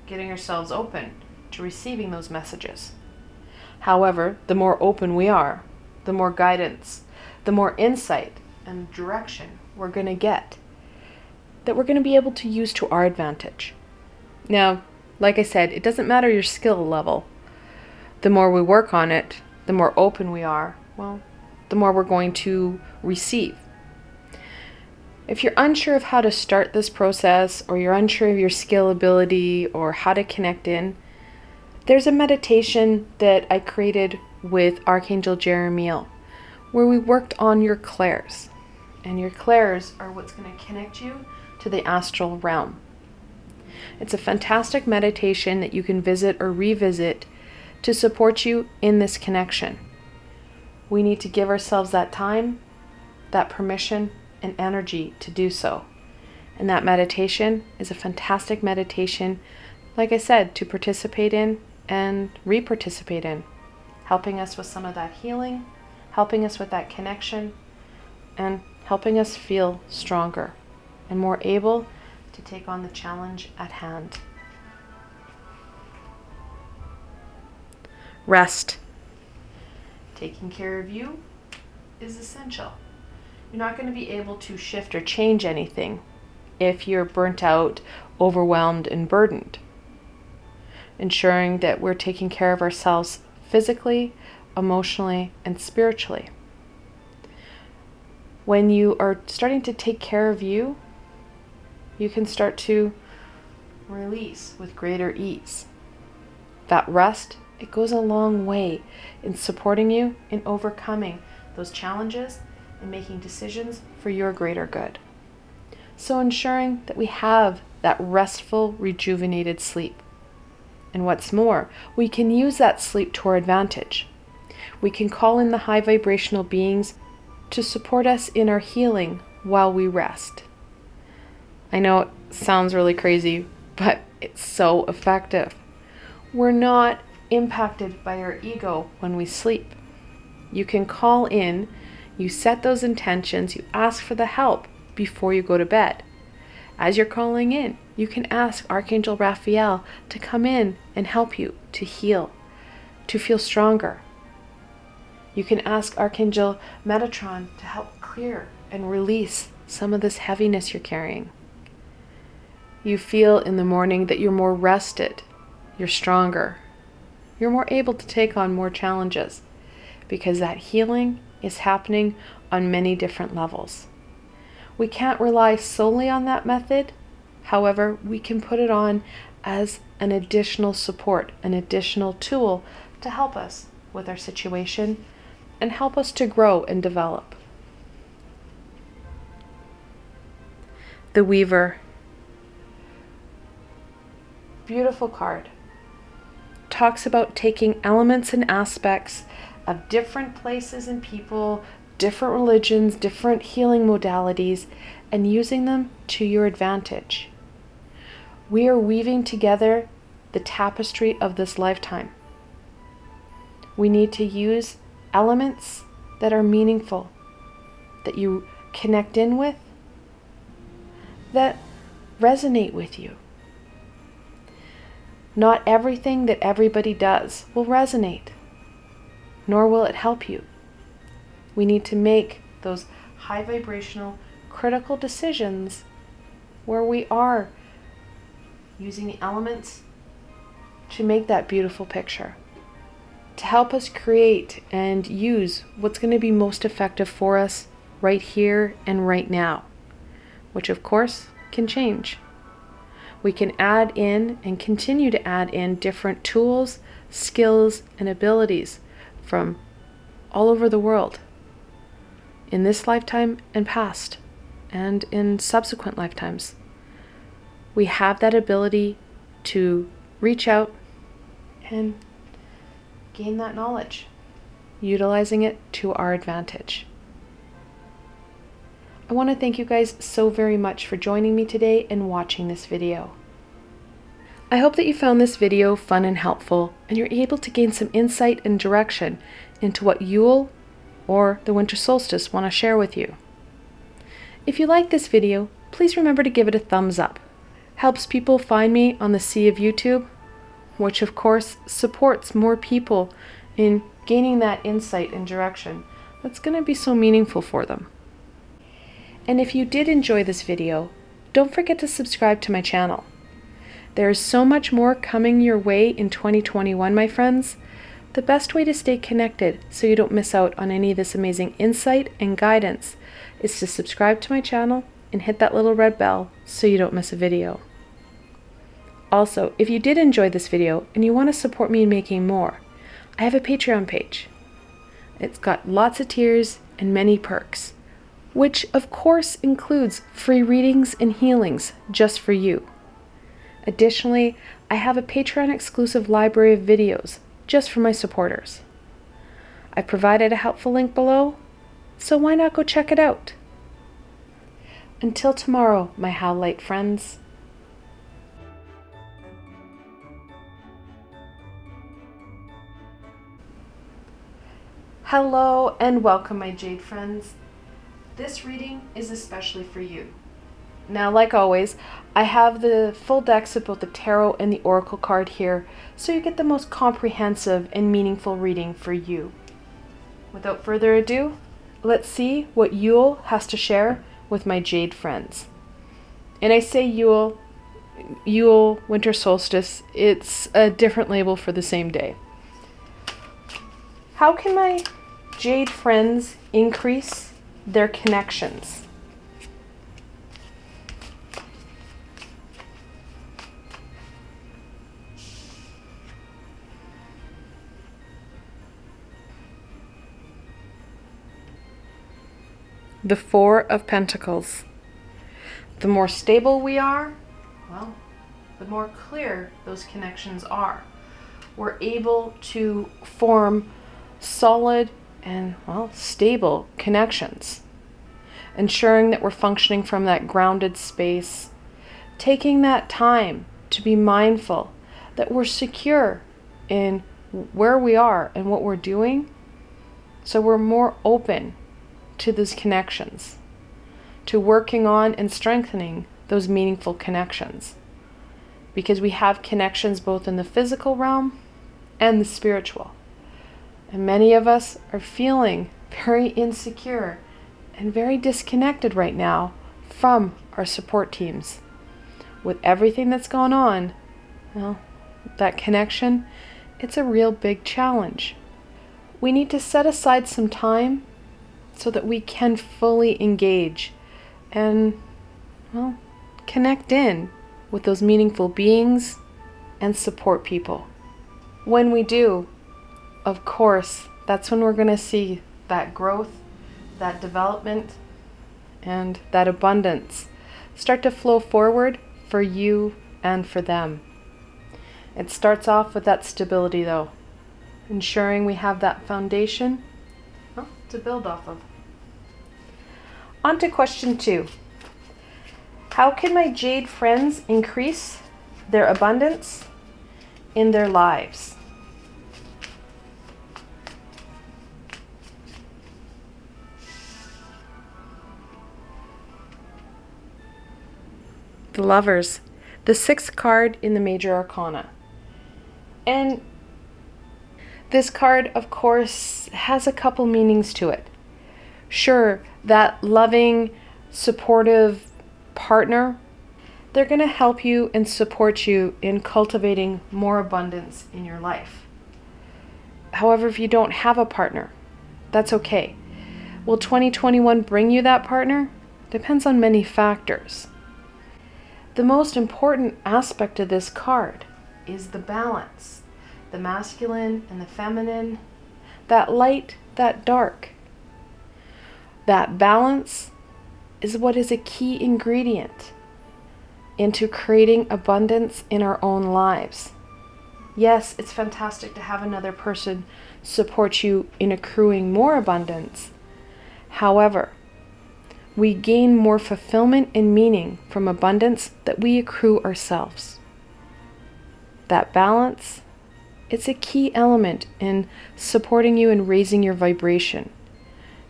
getting ourselves open to receiving those messages. However, the more open we are, the more guidance, the more insight and direction we're going to get that we're going to be able to use to our advantage. Now, like I said, it doesn't matter your skill level. The more we work on it, the more open we are, well, the more we're going to receive. If you're unsure of how to start this process, or you're unsure of your skill ability or how to connect in, there's a meditation that I created with Archangel Jeremiel where we worked on your clairs. And your clairs are what's going to connect you to the astral realm. It's a fantastic meditation that you can visit or revisit to support you in this connection. We need to give ourselves that time, that permission, and energy to do so. And that meditation is a fantastic meditation, like I said, to participate in and re-participate in, helping us with some of that healing, helping us with that connection, and helping us feel stronger and more able to take on the challenge at hand. Rest. Taking care of you is essential. You're not going to be able to shift or change anything if you're burnt out, overwhelmed, and burdened. Ensuring that we're taking care of ourselves physically, emotionally, and spiritually. When you are starting to take care of you, you can start to release with greater ease. That rest, it goes a long way in supporting you in overcoming those challenges and making decisions for your greater good. So ensuring that we have that restful, rejuvenated sleep. And what's more, we can use that sleep to our advantage. We can call in the high vibrational beings to support us in our healing while we rest. I know it sounds really crazy, but it's so effective. We're not impacted by our ego when we sleep. You can call in, you set those intentions, you ask for the help before you go to bed. As you're calling in, you can ask Archangel Raphael to come in and help you to heal, to feel stronger. You can ask Archangel Metatron to help clear and release some of this heaviness you're carrying. you feel in the morning that you're more rested, you're stronger, you're more able to take on more challenges, because that healing is happening on many different levels. We can't rely solely on that method. However, we can put it on as an additional support, an additional tool to help us with our situation and help us to grow and develop. The Weaver. Beautiful card. Talks about taking elements and aspects of different places and people, different religions, different healing modalities, and using them to your advantage. We are weaving together the tapestry of this lifetime. We need to use elements that are meaningful, that you connect in with, that resonate with you. Not everything that everybody does will resonate, nor will it help you. We need to make those high vibrational, critical decisions where we are using the elements to make that beautiful picture, to help us create and use what's going to be most effective for us right here and right now, which of course can change. We can add in and continue to add in different tools, skills, and abilities from all over the world in this lifetime and past, and in subsequent lifetimes. We have that ability to reach out and gain that knowledge, utilizing it to our advantage. I want to thank you guys so very much for joining me today and watching this video. I hope that you found this video fun and helpful, and you're able to gain some insight and direction into what Yule or the Winter Solstice want to share with you. If you like this video, please remember to give it a thumbs up. Helps people find me on the sea of YouTube, which of course supports more people in gaining that insight and direction that's going to be so meaningful for them. And if you did enjoy this video, don't forget to subscribe to my channel. There is so much more coming your way in 2021, my friends. The best way to stay connected so you don't miss out on any of this amazing insight and guidance is to subscribe to my channel and hit that little red bell so you don't miss a video. Also, if you did enjoy this video and you want to support me in making more, I have a Patreon page. It's got lots of tiers and many perks, which of course includes free readings and healings just for you. Additionally, I have a Patreon exclusive library of videos just for my supporters. I've provided a helpful link below, so why not go check it out? Until tomorrow, my Howlite friends. Hello and welcome, my Jade friends. This reading is especially for you. Now, like always, I have the full decks of both the tarot and the oracle card here, so you get the most comprehensive and meaningful reading for you. Without further ado, let's see what Yule has to share with my Jade friends. And I say Yule, Winter Solstice, it's a different label for the same day. How can my Jade friends increase their connections? The Four of Pentacles. The more stable we are, well, the more clear those connections are. We're able to form solid and, well, stable connections, ensuring that we're functioning from that grounded space, taking that time to be mindful that we're secure in where we are and what we're doing, so we're more open to those connections, to working on and strengthening those meaningful connections, because we have connections both in the physical realm and the spiritual. And many of us are feeling very insecure and very disconnected right now from our support teams. with everything that's gone on, well, that connection, it's a real big challenge. We need to set aside some time so that we can fully engage and, well, connect in with those meaningful beings and support people. When we do, of course, that's when we're going to see that growth, that development, and that abundance start to flow forward for you and for them. It starts off with that stability, though, ensuring we have that foundation to build off of. On to question 2. How can my Jade friends increase their abundance in their lives? The Lovers, the 6th card in the Major Arcana. And this card, of course, has a couple meanings to it. Sure, that loving, supportive partner, they're going to help you and support you in cultivating more abundance in your life. However, if you don't have a partner, that's okay. Will 2021 bring you that partner? Depends on many factors. The most important aspect of this card is the balance, the masculine and the feminine, that light, that dark. That balance is what is a key ingredient into creating abundance in our own lives. Yes, it's fantastic to have another person support you in accruing more abundance. However, we gain more fulfillment and meaning from abundance that we accrue ourselves. That balance, it's a key element in supporting you and raising your vibration.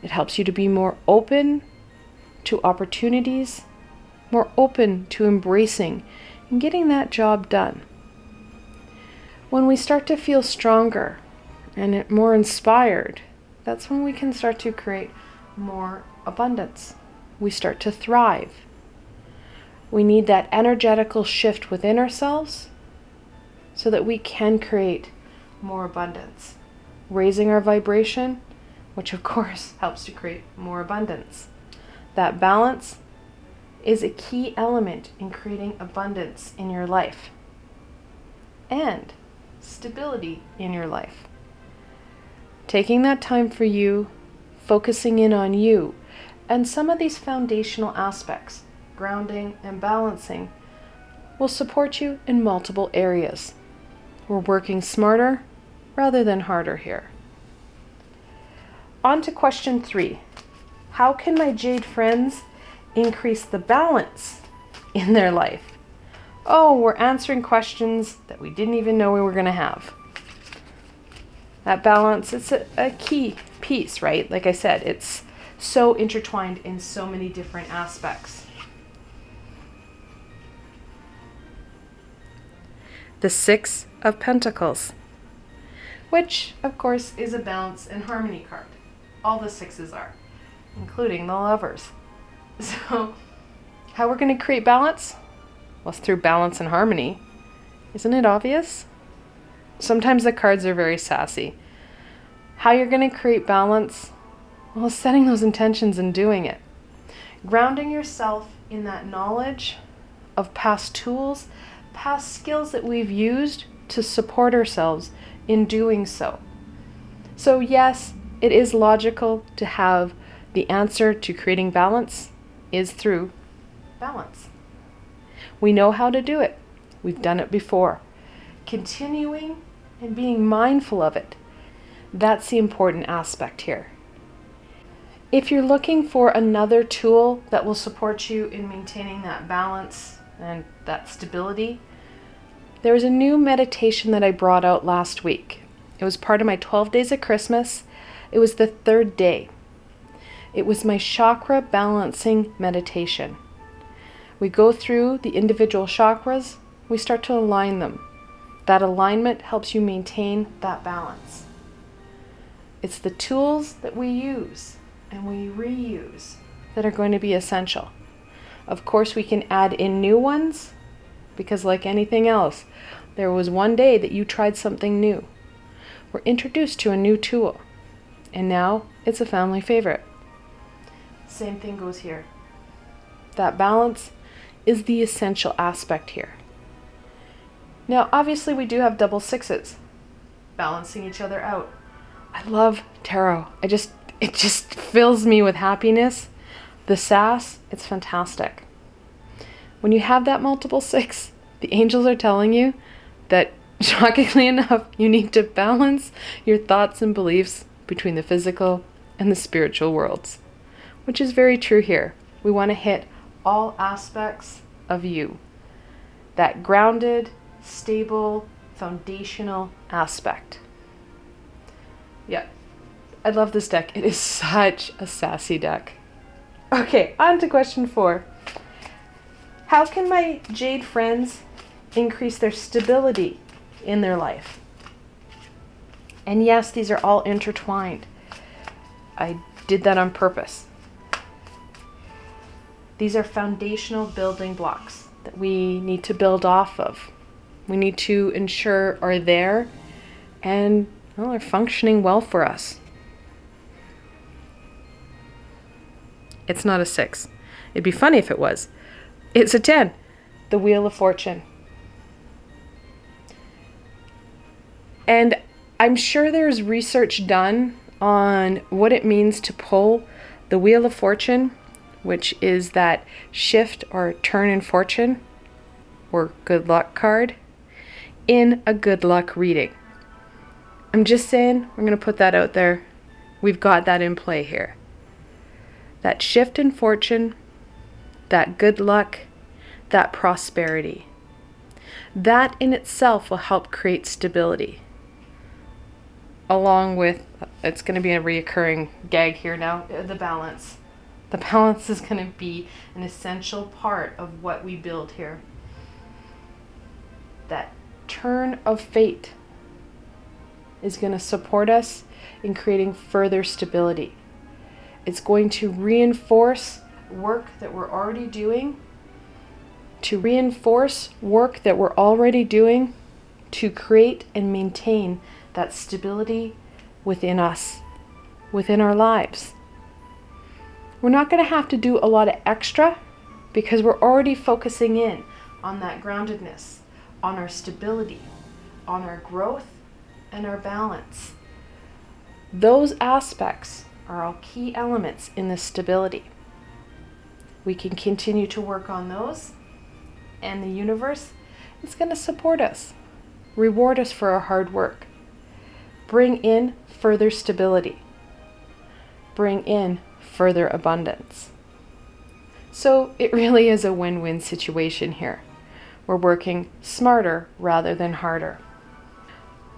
It helps you to be more open to opportunities, more open to embracing and getting that job done. When we start to feel stronger and more inspired, that's when we can start to create more abundance. We start to thrive. We need that energetical shift within ourselves so that we can create more abundance, raising our vibration, which of course helps to create more abundance. That balance is a key element in creating abundance in your life and stability in your life. Taking that time for you, focusing in on you, and some of these foundational aspects, grounding and balancing, will support you in multiple areas. We're working smarter rather than harder here. On to question 3. How can my Jade friends increase the balance in their life? Oh, we're answering questions that we didn't even know we were going to have. That balance, it's a key piece, right? Like I said, it's so intertwined in so many different aspects. The 6 of Pentacles, which of course is a balance and harmony card. All the 6s are, including the Lovers. So how we're going to create balance? Well, it's through balance and harmony. Isn't it obvious? Sometimes the cards are very sassy. How you're going to create balance? Well, setting those intentions and doing it. Grounding yourself in that knowledge of past tools, past skills that we've used to support ourselves in doing so. So yes, it is logical to have the answer to creating balance is through balance. We know how to do it. We've done it before. Continuing and being mindful of it. That's the important aspect here. If you're looking for another tool that will support you in maintaining that balance and that stability, there was a new meditation that I brought out last week. It was part of my 12 Days of Christmas. It was the 3rd day. It was my chakra balancing meditation. We go through the individual chakras, we start to align them. That alignment helps you maintain that balance. It's the tools that we use and we reuse that are going to be essential. Of course, we can add in new ones because like anything else, there was one day that you tried something new. We're introduced to a new tool, and now it's a family favorite. Same thing goes here. That balance is the essential aspect here. Now, obviously we do have double sixes, balancing each other out. I love tarot. It just fills me with happiness. The sass, it's fantastic. When you have that multiple six, the angels are telling you that, shockingly enough, you need to balance your thoughts and beliefs between the physical and the spiritual worlds, which is very true here. We want to hit all aspects of you. That grounded, stable, foundational aspect. Yeah, I love this deck. It is such a sassy deck. Okay, on to question 4. How can my Jade friends increase their stability in their life? And yes, these are all intertwined. I did that on purpose. These are foundational building blocks that we need to build off of. We need to ensure are there and are functioning well for us. It's not a 6. It'd be funny if it was. It's a 10. The Wheel of Fortune. And I'm sure there's research done on what it means to pull the Wheel of Fortune, which is that shift or turn in fortune or good luck card, in a good luck reading. I'm just saying, we're going to put that out there. We've got that in play here. That shift in fortune, that good luck, that prosperity. That in itself will help create stability. Along with, it's going to be a reoccurring gag here now, the balance. The balance is going to be an essential part of what we build here. That turn of fate is going to support us in creating further stability. It's going to reinforce work that we're already doing, to create and maintain that stability within us, within our lives. We're not going to have to do a lot of extra because we're already focusing in on that groundedness, on our stability, on our growth, and our balance. Those aspects are all key elements in this stability. We can continue to work on those, and the universe is going to support us, reward us for our hard work, bring in further stability, bring in further abundance. So it really is a win-win situation here. We're working smarter rather than harder.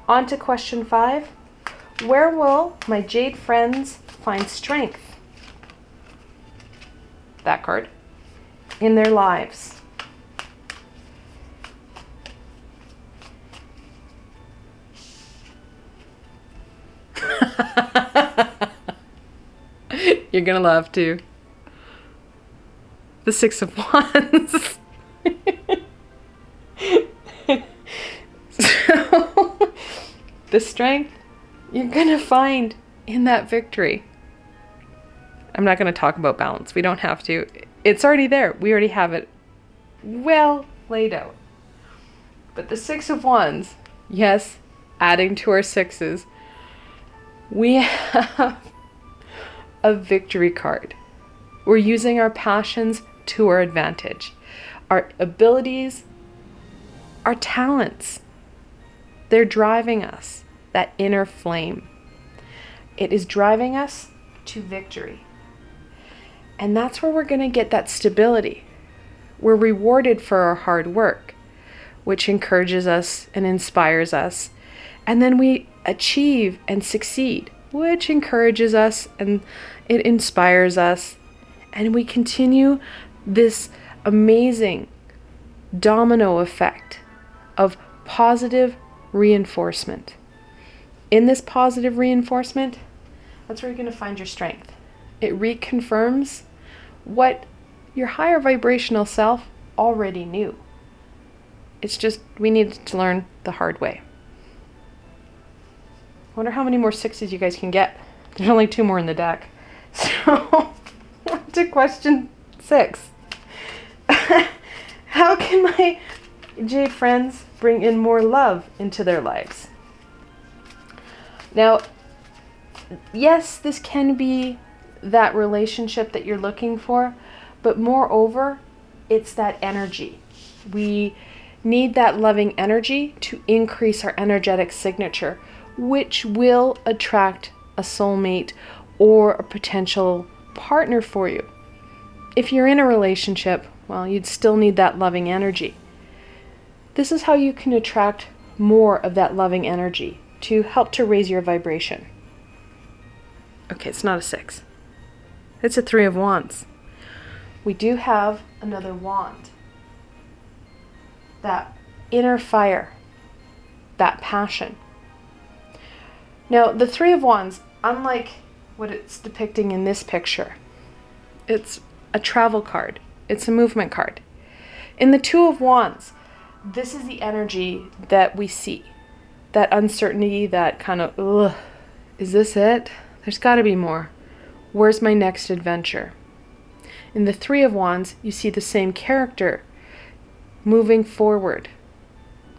On to question 5. Where will my Jade friends find strength? That card. In their lives. You're gonna laugh too. The 6 of Wands. So, the strength you're gonna find in that victory. I'm not gonna talk about balance. We don't have to. It's already there. We already have it well laid out. But the 6 of Wands, yes, adding to our 6s, we have a victory card. We're using our passions to our advantage. Our abilities, our talents, they're driving us, that inner flame. It is driving us to victory. And that's where we're going to get that stability. We're rewarded for our hard work, which encourages us and inspires us. And then we achieve and succeed, which encourages us and it inspires us. And we continue this amazing domino effect of positive reinforcement. In this positive reinforcement, that's where you're going to find your strength. It reconfirms what your higher vibrational self already knew. It's just we need to learn the hard way. I wonder how many more 6s you guys can get. There's only 2 more in the deck. So, on to question 6. How can my Jade friends bring in more love into their lives? Now, yes, this can be that relationship that you're looking for, but moreover, it's that energy. We need that loving energy to increase our energetic signature, which will attract a soulmate or a potential partner for you. If you're in a relationship, well, you'd still need that loving energy. This is how you can attract more of that loving energy to help to raise your vibration. Okay, it's not a 6. It's a 3 of Wands. We do have another wand. That inner fire, that passion. Now, the 3 of Wands, unlike what it's depicting in this picture, it's a travel card. It's a movement card. In the 2 of Wands, this is the energy that we see. That uncertainty, that kind of, ugh, is this it? There's got to be more. Where's my next adventure? In the 3 of Wands, you see the same character moving forward,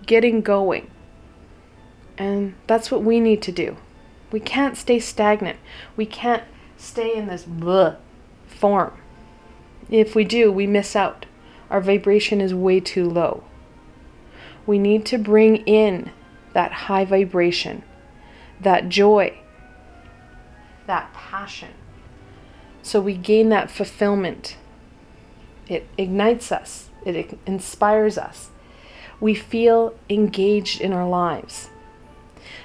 getting going. And that's what we need to do. We can't stay stagnant. We can't stay in this bleh form. If we do, we miss out. Our vibration is way too low. We need to bring in that high vibration, that joy, that passion, so we gain that fulfillment. It ignites us. It inspires us. We feel engaged in our lives.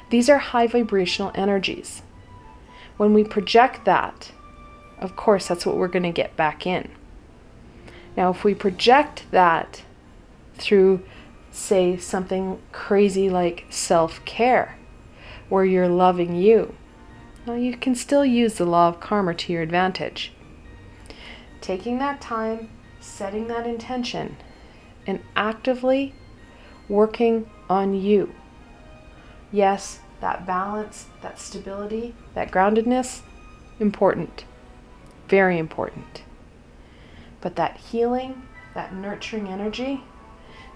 These are high vibrational energies. When we project that, of course, that's what we're going to get back in. Now, if we project that through, say, something crazy like self-care, where you're loving you, well, you can still use the law of karma to your advantage. Taking that time, setting that intention, and actively working on you. Yes, that balance, that stability, that groundedness, important. Very important. But that healing, that nurturing energy,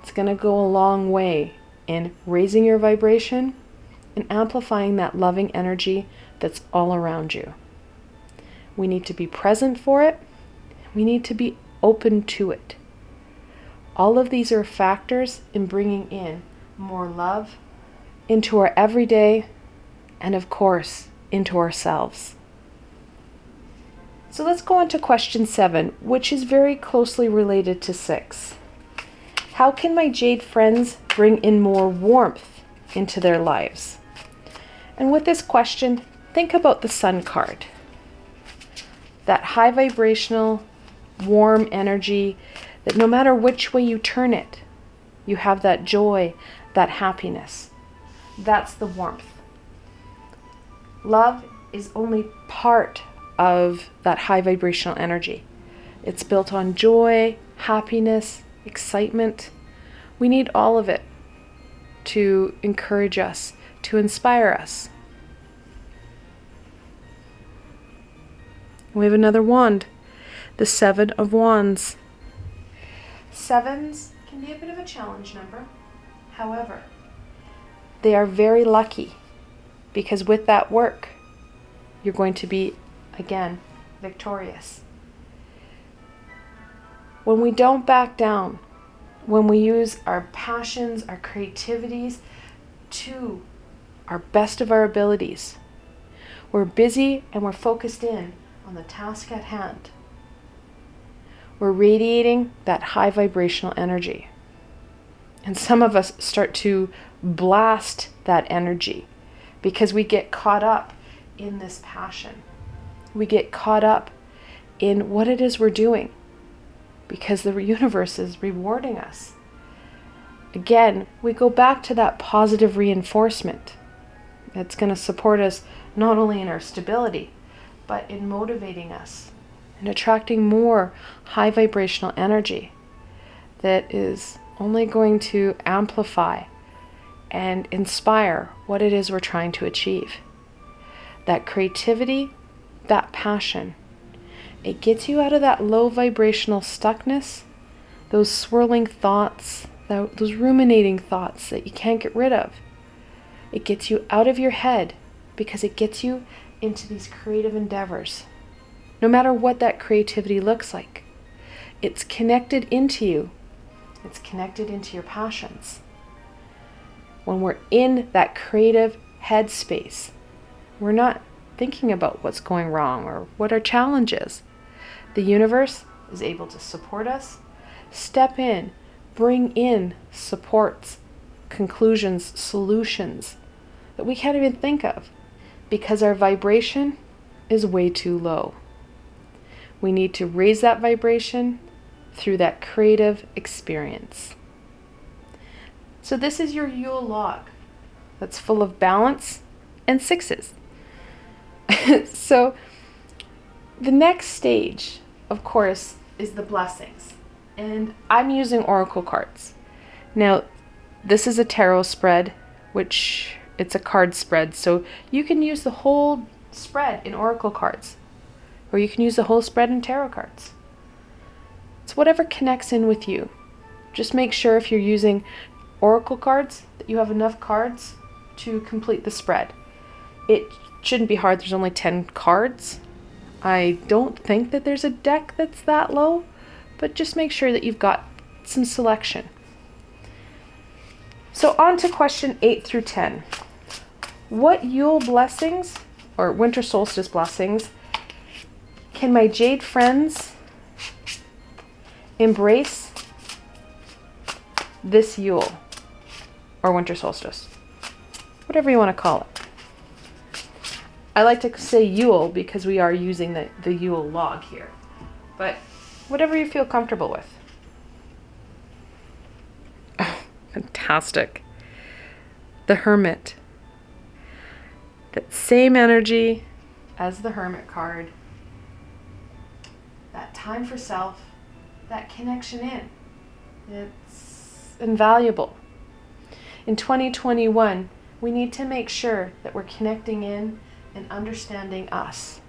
it's going to go a long way in raising your vibration and amplifying that loving energy that's all around you. We need to be present for it. We need to be open to it. All of these are factors in bringing in more love into our everyday and, of course, into ourselves. So let's go on to question 7, which is very closely related to 6. How can my Jade friends bring in more warmth into their lives? And with this question, think about the Sun card. That high vibrational, warm energy that no matter which way you turn it, you have that joy, that happiness. That's the warmth. Love is only part of that high vibrational energy. It's built on joy, happiness, excitement. We need all of it to encourage us, to inspire us. We have another wand, the 7 of Wands. 7s can be a bit of a challenge number. However, they are very lucky because with that work, you're going to be, again, victorious. When we don't back down, when we use our passions, our creativities to our best of our abilities, we're busy and we're focused in on the task at hand. We're radiating that high vibrational energy. And some of us start to blast that energy because we get caught up in this passion. We get caught up in what it is we're doing because the universe is rewarding us. Again, we go back to that positive reinforcement. It's going to support us not only in our stability, but in motivating us and attracting more high vibrational energy that is only going to amplify and inspire what it is we're trying to achieve. That creativity, that passion, it gets you out of that low vibrational stuckness, those swirling thoughts, those ruminating thoughts that you can't get rid of. It gets you out of your head because it gets you into these creative endeavors. No matter what that creativity looks like, it's connected into you. It's connected into your passions. When we're in that creative headspace, we're not thinking about what's going wrong or what our challenge is. The universe is able to support us, step in, bring in supports, conclusions, solutions that we can't even think of because our vibration is way too low. We need to raise that vibration through that creative experience. So this is your Yule log that's full of balance and sixes. So the next stage, of course, is the blessings. And I'm using oracle cards. Now, this is a tarot spread, which it's a card spread. So you can use the whole spread in oracle cards, or you can use the whole spread in tarot cards. It's whatever connects in with you. Just make sure if you're using oracle cards that you have enough cards to complete the spread. It shouldn't be hard. There's only 10 cards. I don't think that there's a deck that's that low, but just make sure that you've got some selection. So on to question 8 through 10. What Yule blessings or Winter Solstice blessings can my Jade friends embrace this Yule or Winter Solstice? Whatever you want to call it. I like to say Yule because we are using the Yule log here. But whatever you feel comfortable with. Oh, fantastic. The Hermit. That same energy as the Hermit card. That time for self. That connection in. It's invaluable. In 2021, we need to make sure that we're connecting in and understanding us.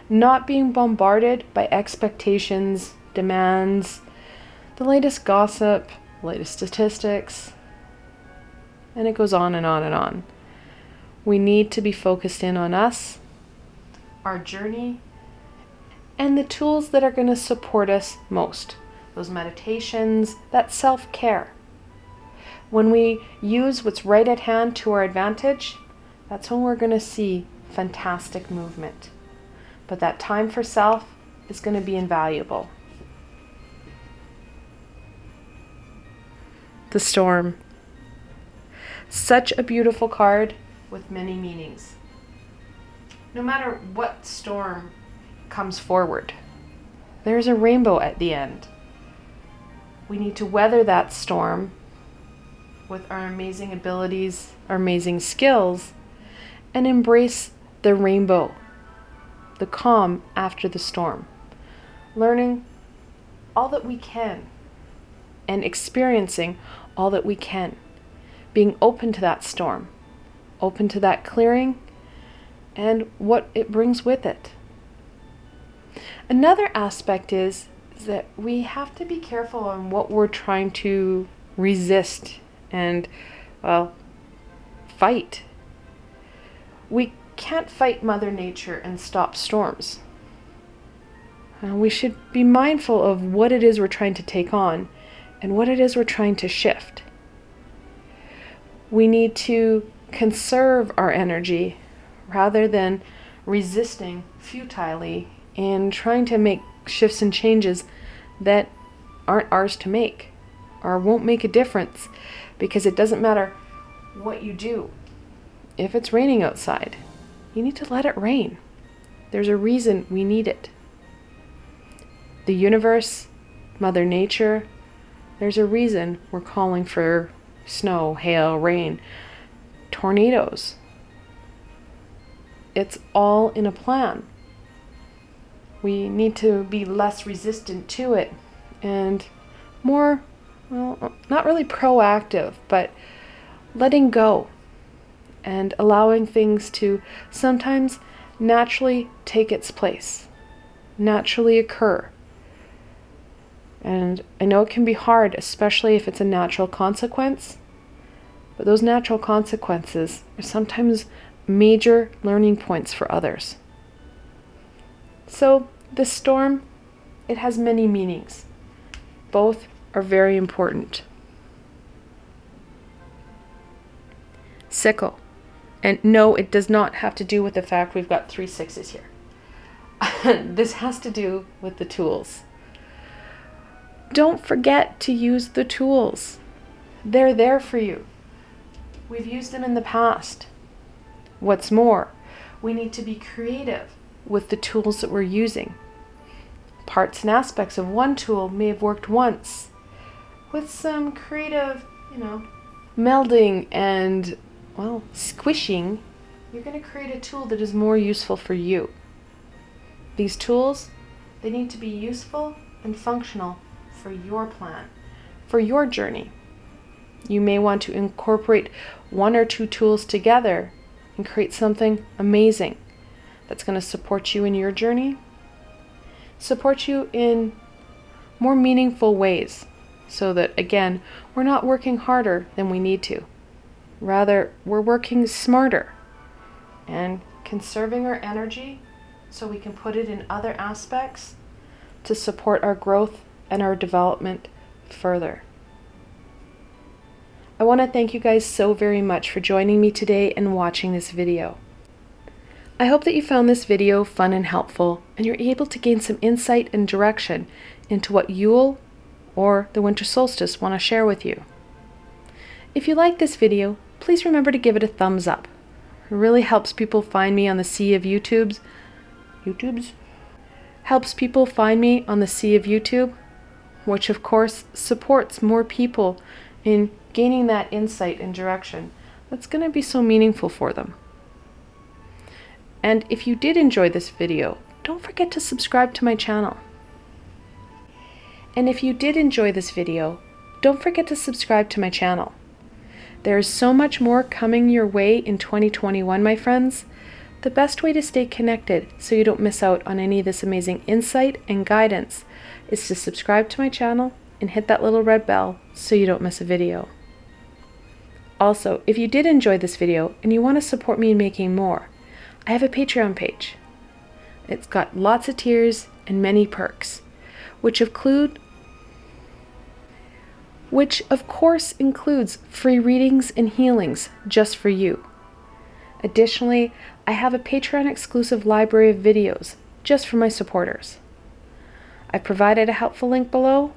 Not being bombarded by expectations, demands, the latest gossip, latest statistics, and it goes on and on and on. We need to be focused in on us, our journey, and the tools that are going to support us most. Those meditations, that self-care. When we use what's right at hand to our advantage, that's when we're going to see fantastic movement. But that time for self is going to be invaluable. The Storm. Such a beautiful card with many meanings. No matter what storm comes forward, there's a rainbow at the end. We need to weather that storm with our amazing abilities, our amazing skills, and embrace the rainbow, the calm after the storm. Learning all that we can and experiencing all that we can. Being open to that storm, open to that clearing, and what it brings with it. Another aspect is that we have to be careful on what we're trying to resist and, well, fight. We can't fight Mother Nature and stop storms. We should be mindful of what it is we're trying to take on and what it is we're trying to shift. We need to conserve our energy rather than resisting futilely and trying to make shifts and changes that aren't ours to make or won't make a difference, because it doesn't matter what you do. If it's raining outside, you need to let it rain. There's a reason we need it. The universe, Mother Nature, there's a reason we're calling for snow, hail, rain, tornadoes. It's all in a plan. We need to be less resistant to it and more well, not really proactive, but letting go and allowing things to sometimes naturally take its place, naturally occur. And I know it can be hard, especially if it's a natural consequence, but those natural consequences are sometimes major learning points for others. So this storm, it has many meanings. Both are very important. Sickle. And no, it does not have to do with the fact we've got 3 6s here. This has to do with the tools. Don't forget to use the tools. They're there for you. We've used them in the past. What's more, we need to be creative with the tools that we're using. Parts and aspects of one tool may have worked once. With some creative, melding and, squishing, you're going to create a tool that is more useful for you. These tools, they need to be useful and functional for your plan, for your journey. You may want to incorporate 1 or 2 tools together and create something amazing that's going to support you in your journey, support you in more meaningful ways, so that, again, we're not working harder than we need to. Rather, we're working smarter and conserving our energy so we can put it in other aspects to support our growth and our development further. I want to thank you guys so very much for joining me today and watching this video. I hope that you found this video fun and helpful, and you're able to gain some insight and direction into what Yule or the Winter Solstice want to share with you. If you like this video, please remember to give it a thumbs up. It really helps people find me on the sea of YouTubes. Helps people find me on the sea of YouTube, which of course supports more people in gaining that insight and direction that's going to be so meaningful for them. And if you did enjoy this video, don't forget to subscribe to my channel. And if you did enjoy this video, don't forget to subscribe to my channel. There is so much more coming your way in 2021, my friends. The best way to stay connected so you don't miss out on any of this amazing insight and guidance is to subscribe to my channel and hit that little red bell so you don't miss a video. Also, if you did enjoy this video and you want to support me in making more, I have a Patreon page. It's got lots of tiers and many perks, which of course includes free readings and healings just for you. Additionally, I have a Patreon exclusive library of videos just for my supporters. I've provided a helpful link below,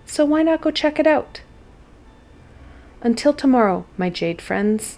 so why not go check it out? Until tomorrow, my Jade friends.